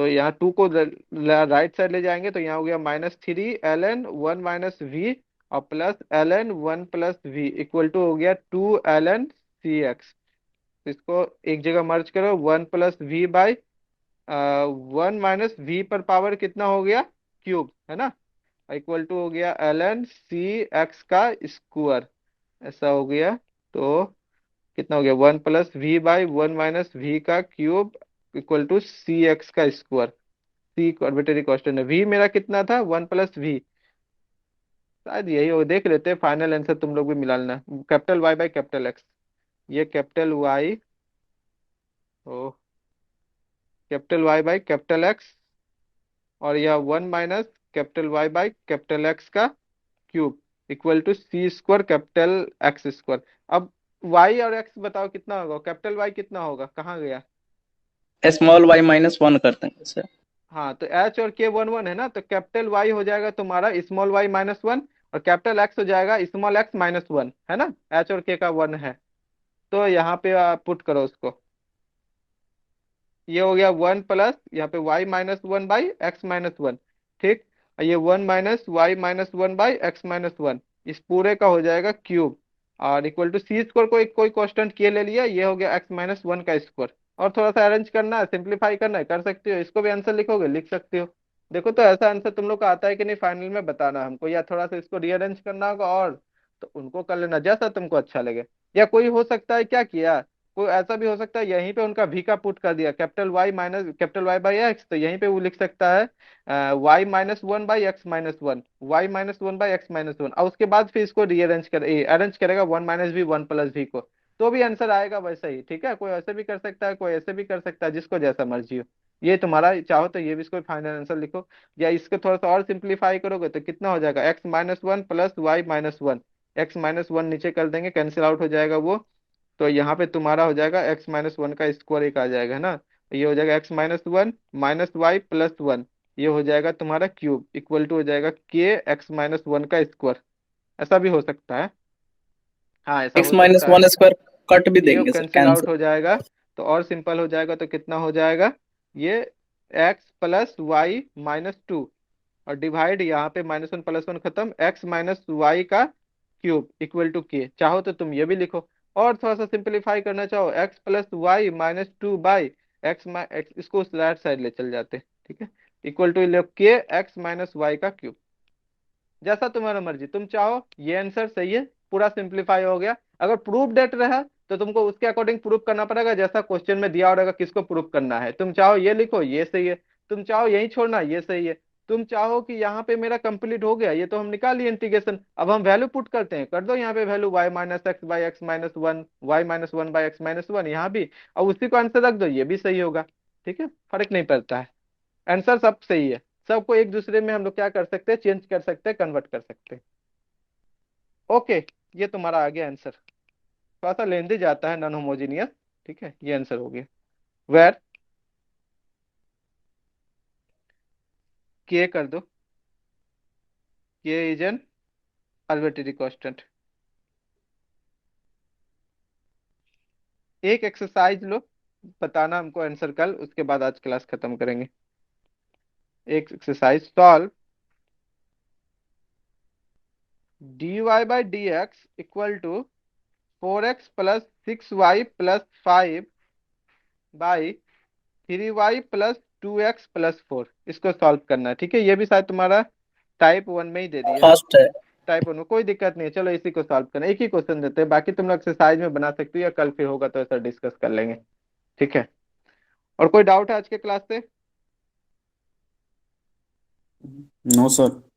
यहाँ 2 को राइट साइड ले जाएंगे तो यहाँ हो गया -3 ln 1 - v और plus ln 1 + v equal to हो गया 2 ln cx। इसको एक जगह मर्ज करो, 1 + v/1 - v पर पावर कितना हो गया, क्यूब, है ना, इक्वल टू हो गया ln cx का स्क्वायर, ऐसा हो गया। तो कितना हो गया 1 + v/1 - v का क्यूब इक्वल टू cx का स्क्वायर। c आर्बिट्रेरी कांस्टेंट है, v मेरा कितना था 1 + v, शायद यही हो, देख लेते हैं फाइनल आंसर तुम लोग भी मिला लेना। Capital Y by capital X, ये कैपिटल Y, ओ capital Y by capital X, और यह 1 - capital Y by capital X का cube equal to c² capital X square. अब y और x बताओ कितना होगा, कैपिटल Y कितना होगा, कहाँ गया? स्मॉल y -1 करते हैं इसे। हाँ तो h और k 1 1 है ना, तो कैपिटल Y हो जाएगा तुम्हारा स्मॉल y -1, और कैपिटल x हो जाएगा स्मॉल x -1, है ना, h और k का 1 है। तो यहाँ पे पुट करो उसको, ये हो गया 1 प्लस यहाँ पे y -1/x-1, ठीक, और ये 1 - y-1/x-1, इस पूरे का हो जाएगा क्यूब, और इक्वल टू c² को एक कोई कांस्टेंट के ले लिया, ये हो गया x-1 का स्क्वायर। और थोड़ा सा अरेंज करना है, सिंप्लीफाई करना है, कर सकते हो, इसको भी आंसर लिखोगे लिख सकते हो। देखो तो ऐसा आंसर तुम लोग का आता है कि नहीं फाइनल में बताना हमको, या थोड़ा सा इसको रीअरेंज करना होगा, और तो उनको कर लेना जैसा तुमको अच्छा लगे। या कोई हो सकता है क्या किया, कोई ऐसा भी हो सकता है यहीं पे उनका v का पुट कर दिया, कैपिटल Y - कैपिटल Y/x, तो यहीं पे वो लिख सकता है y-1/x-1, y-1/x-1, और उसके बाद फिर इसको रीअरेंज अरेंज करेगा 1 - v 1 + v को, तो भी आंसर आएगा वैसा ही, ठीक है। कोई ऐसे भी कर सकता है, कोई ऐसे भी कर सकता है, जिसको जैसा मर्जी हो। ये तुम्हारा, चाहो तो ये भी इसको फाइनल आंसर लिखो, या इसको थोड़ा सा और सिंप्लीफाई करोगे तो कितना हो जाएगा x-1 + y-1, x-1 नीचे कर देंगे, कैंसिल आउट हो जाएगा वो, तो यहाँ पे तुम्हारा हो जाएगा x-1 का स्क्वायर एक आ जाएगा, है ना, तो ये हो जाएगा x-1 -y+1, ये हो जाएगा तुम्हारा क्यूब इक्वल टू हो जाएगा k x-1 का स्क्वायर। ऐसा भी हो सकता है, हाँ ऐसा x हो सकता है, -1 स्क्वायर कट भी ये देंगे सर, कैंसिल आउट कैंसिल। हो जाएगा, तो और सिंपल हो जाएगा, तो कितना हो जाएगा ये x + y-2, और डिवाइड यहाँ पे -1 + 1 खत्म, x-y का क्यूब इक्वल टू के, चाहो तो तुम ये भी लिखो, और थोड़ा सा सिंपलीफाई करना चाहो x + y - 2/x, इसको उस राइट साइड ले चल जाते, ठीक है, इक्वल टू के x-y का क्यूब। जैसा तुम्हारा मर्जी, तुम चाहो ये आंसर सही है, पूरा सिंप्लीफाई हो गया। अगर प्रूफ डेट रहा तो तुमको उसके अकॉर्डिंग प्रूफ करना पड़ेगा, जैसा क्वेश्चन में दिया रहेगा किसको प्रूफ करना है। तुम चाहो ये लिखो ये सही है, तुम चाहो यही छोड़ना ये सही है, तुम चाहो कि यहाँ पे मेरा कंप्लीट हो गया, ये तो हम निकाल लिए इंटीग्रेशन, अब हम वैल्यू पुट करते हैं, कर दो यहाँ पे वैल्यू y-x/x-1, y-1/x-1, यहाँ भी, और उसी को आंसर रख दो, ये भी सही होगा, ठीक है, फर्क नहीं पड़ता है, आंसर सब सही है। सबको एक दूसरे में हम लोग क्या कर सकते हैं, चेंज कर सकते हैं, कन्वर्ट कर सकते हैं। ओके, ये तुम्हारा आ गया आंसर, थोड़ा सा लेंदी जाता है, नॉन होमोजीनियस, ठीक है, ये आंसर हो गया। वेर के कर दो, के इज एन आर्बिट्रेरी कांस्टेंट। एक एक्सरसाइज लो, बताना हमको आंसर कल, उसके बाद आज क्लास खत्म करेंगे। एक exercise solve dy/dx equal to 4x + 6y + 5 by 3y + 2x + 4, इसको सॉल्व करना है, ठीक है। ये भी शायद तुम्हारा टाइप 1 में ही दे दिया है, फर्स्ट है। टाइप 1 में कोई दिक्कत नहीं है, चलो इसी को सॉल्व करना, एक ही क्वेश्चन देते हैं, बाकी तुम लोग एक्सरसाइज में बना सकते हो, या कल फिर होगा तो ऐसा डिस्कस कर लेंगे, ठीक है। और कोई डाउट है आज के क्लास से? No sir.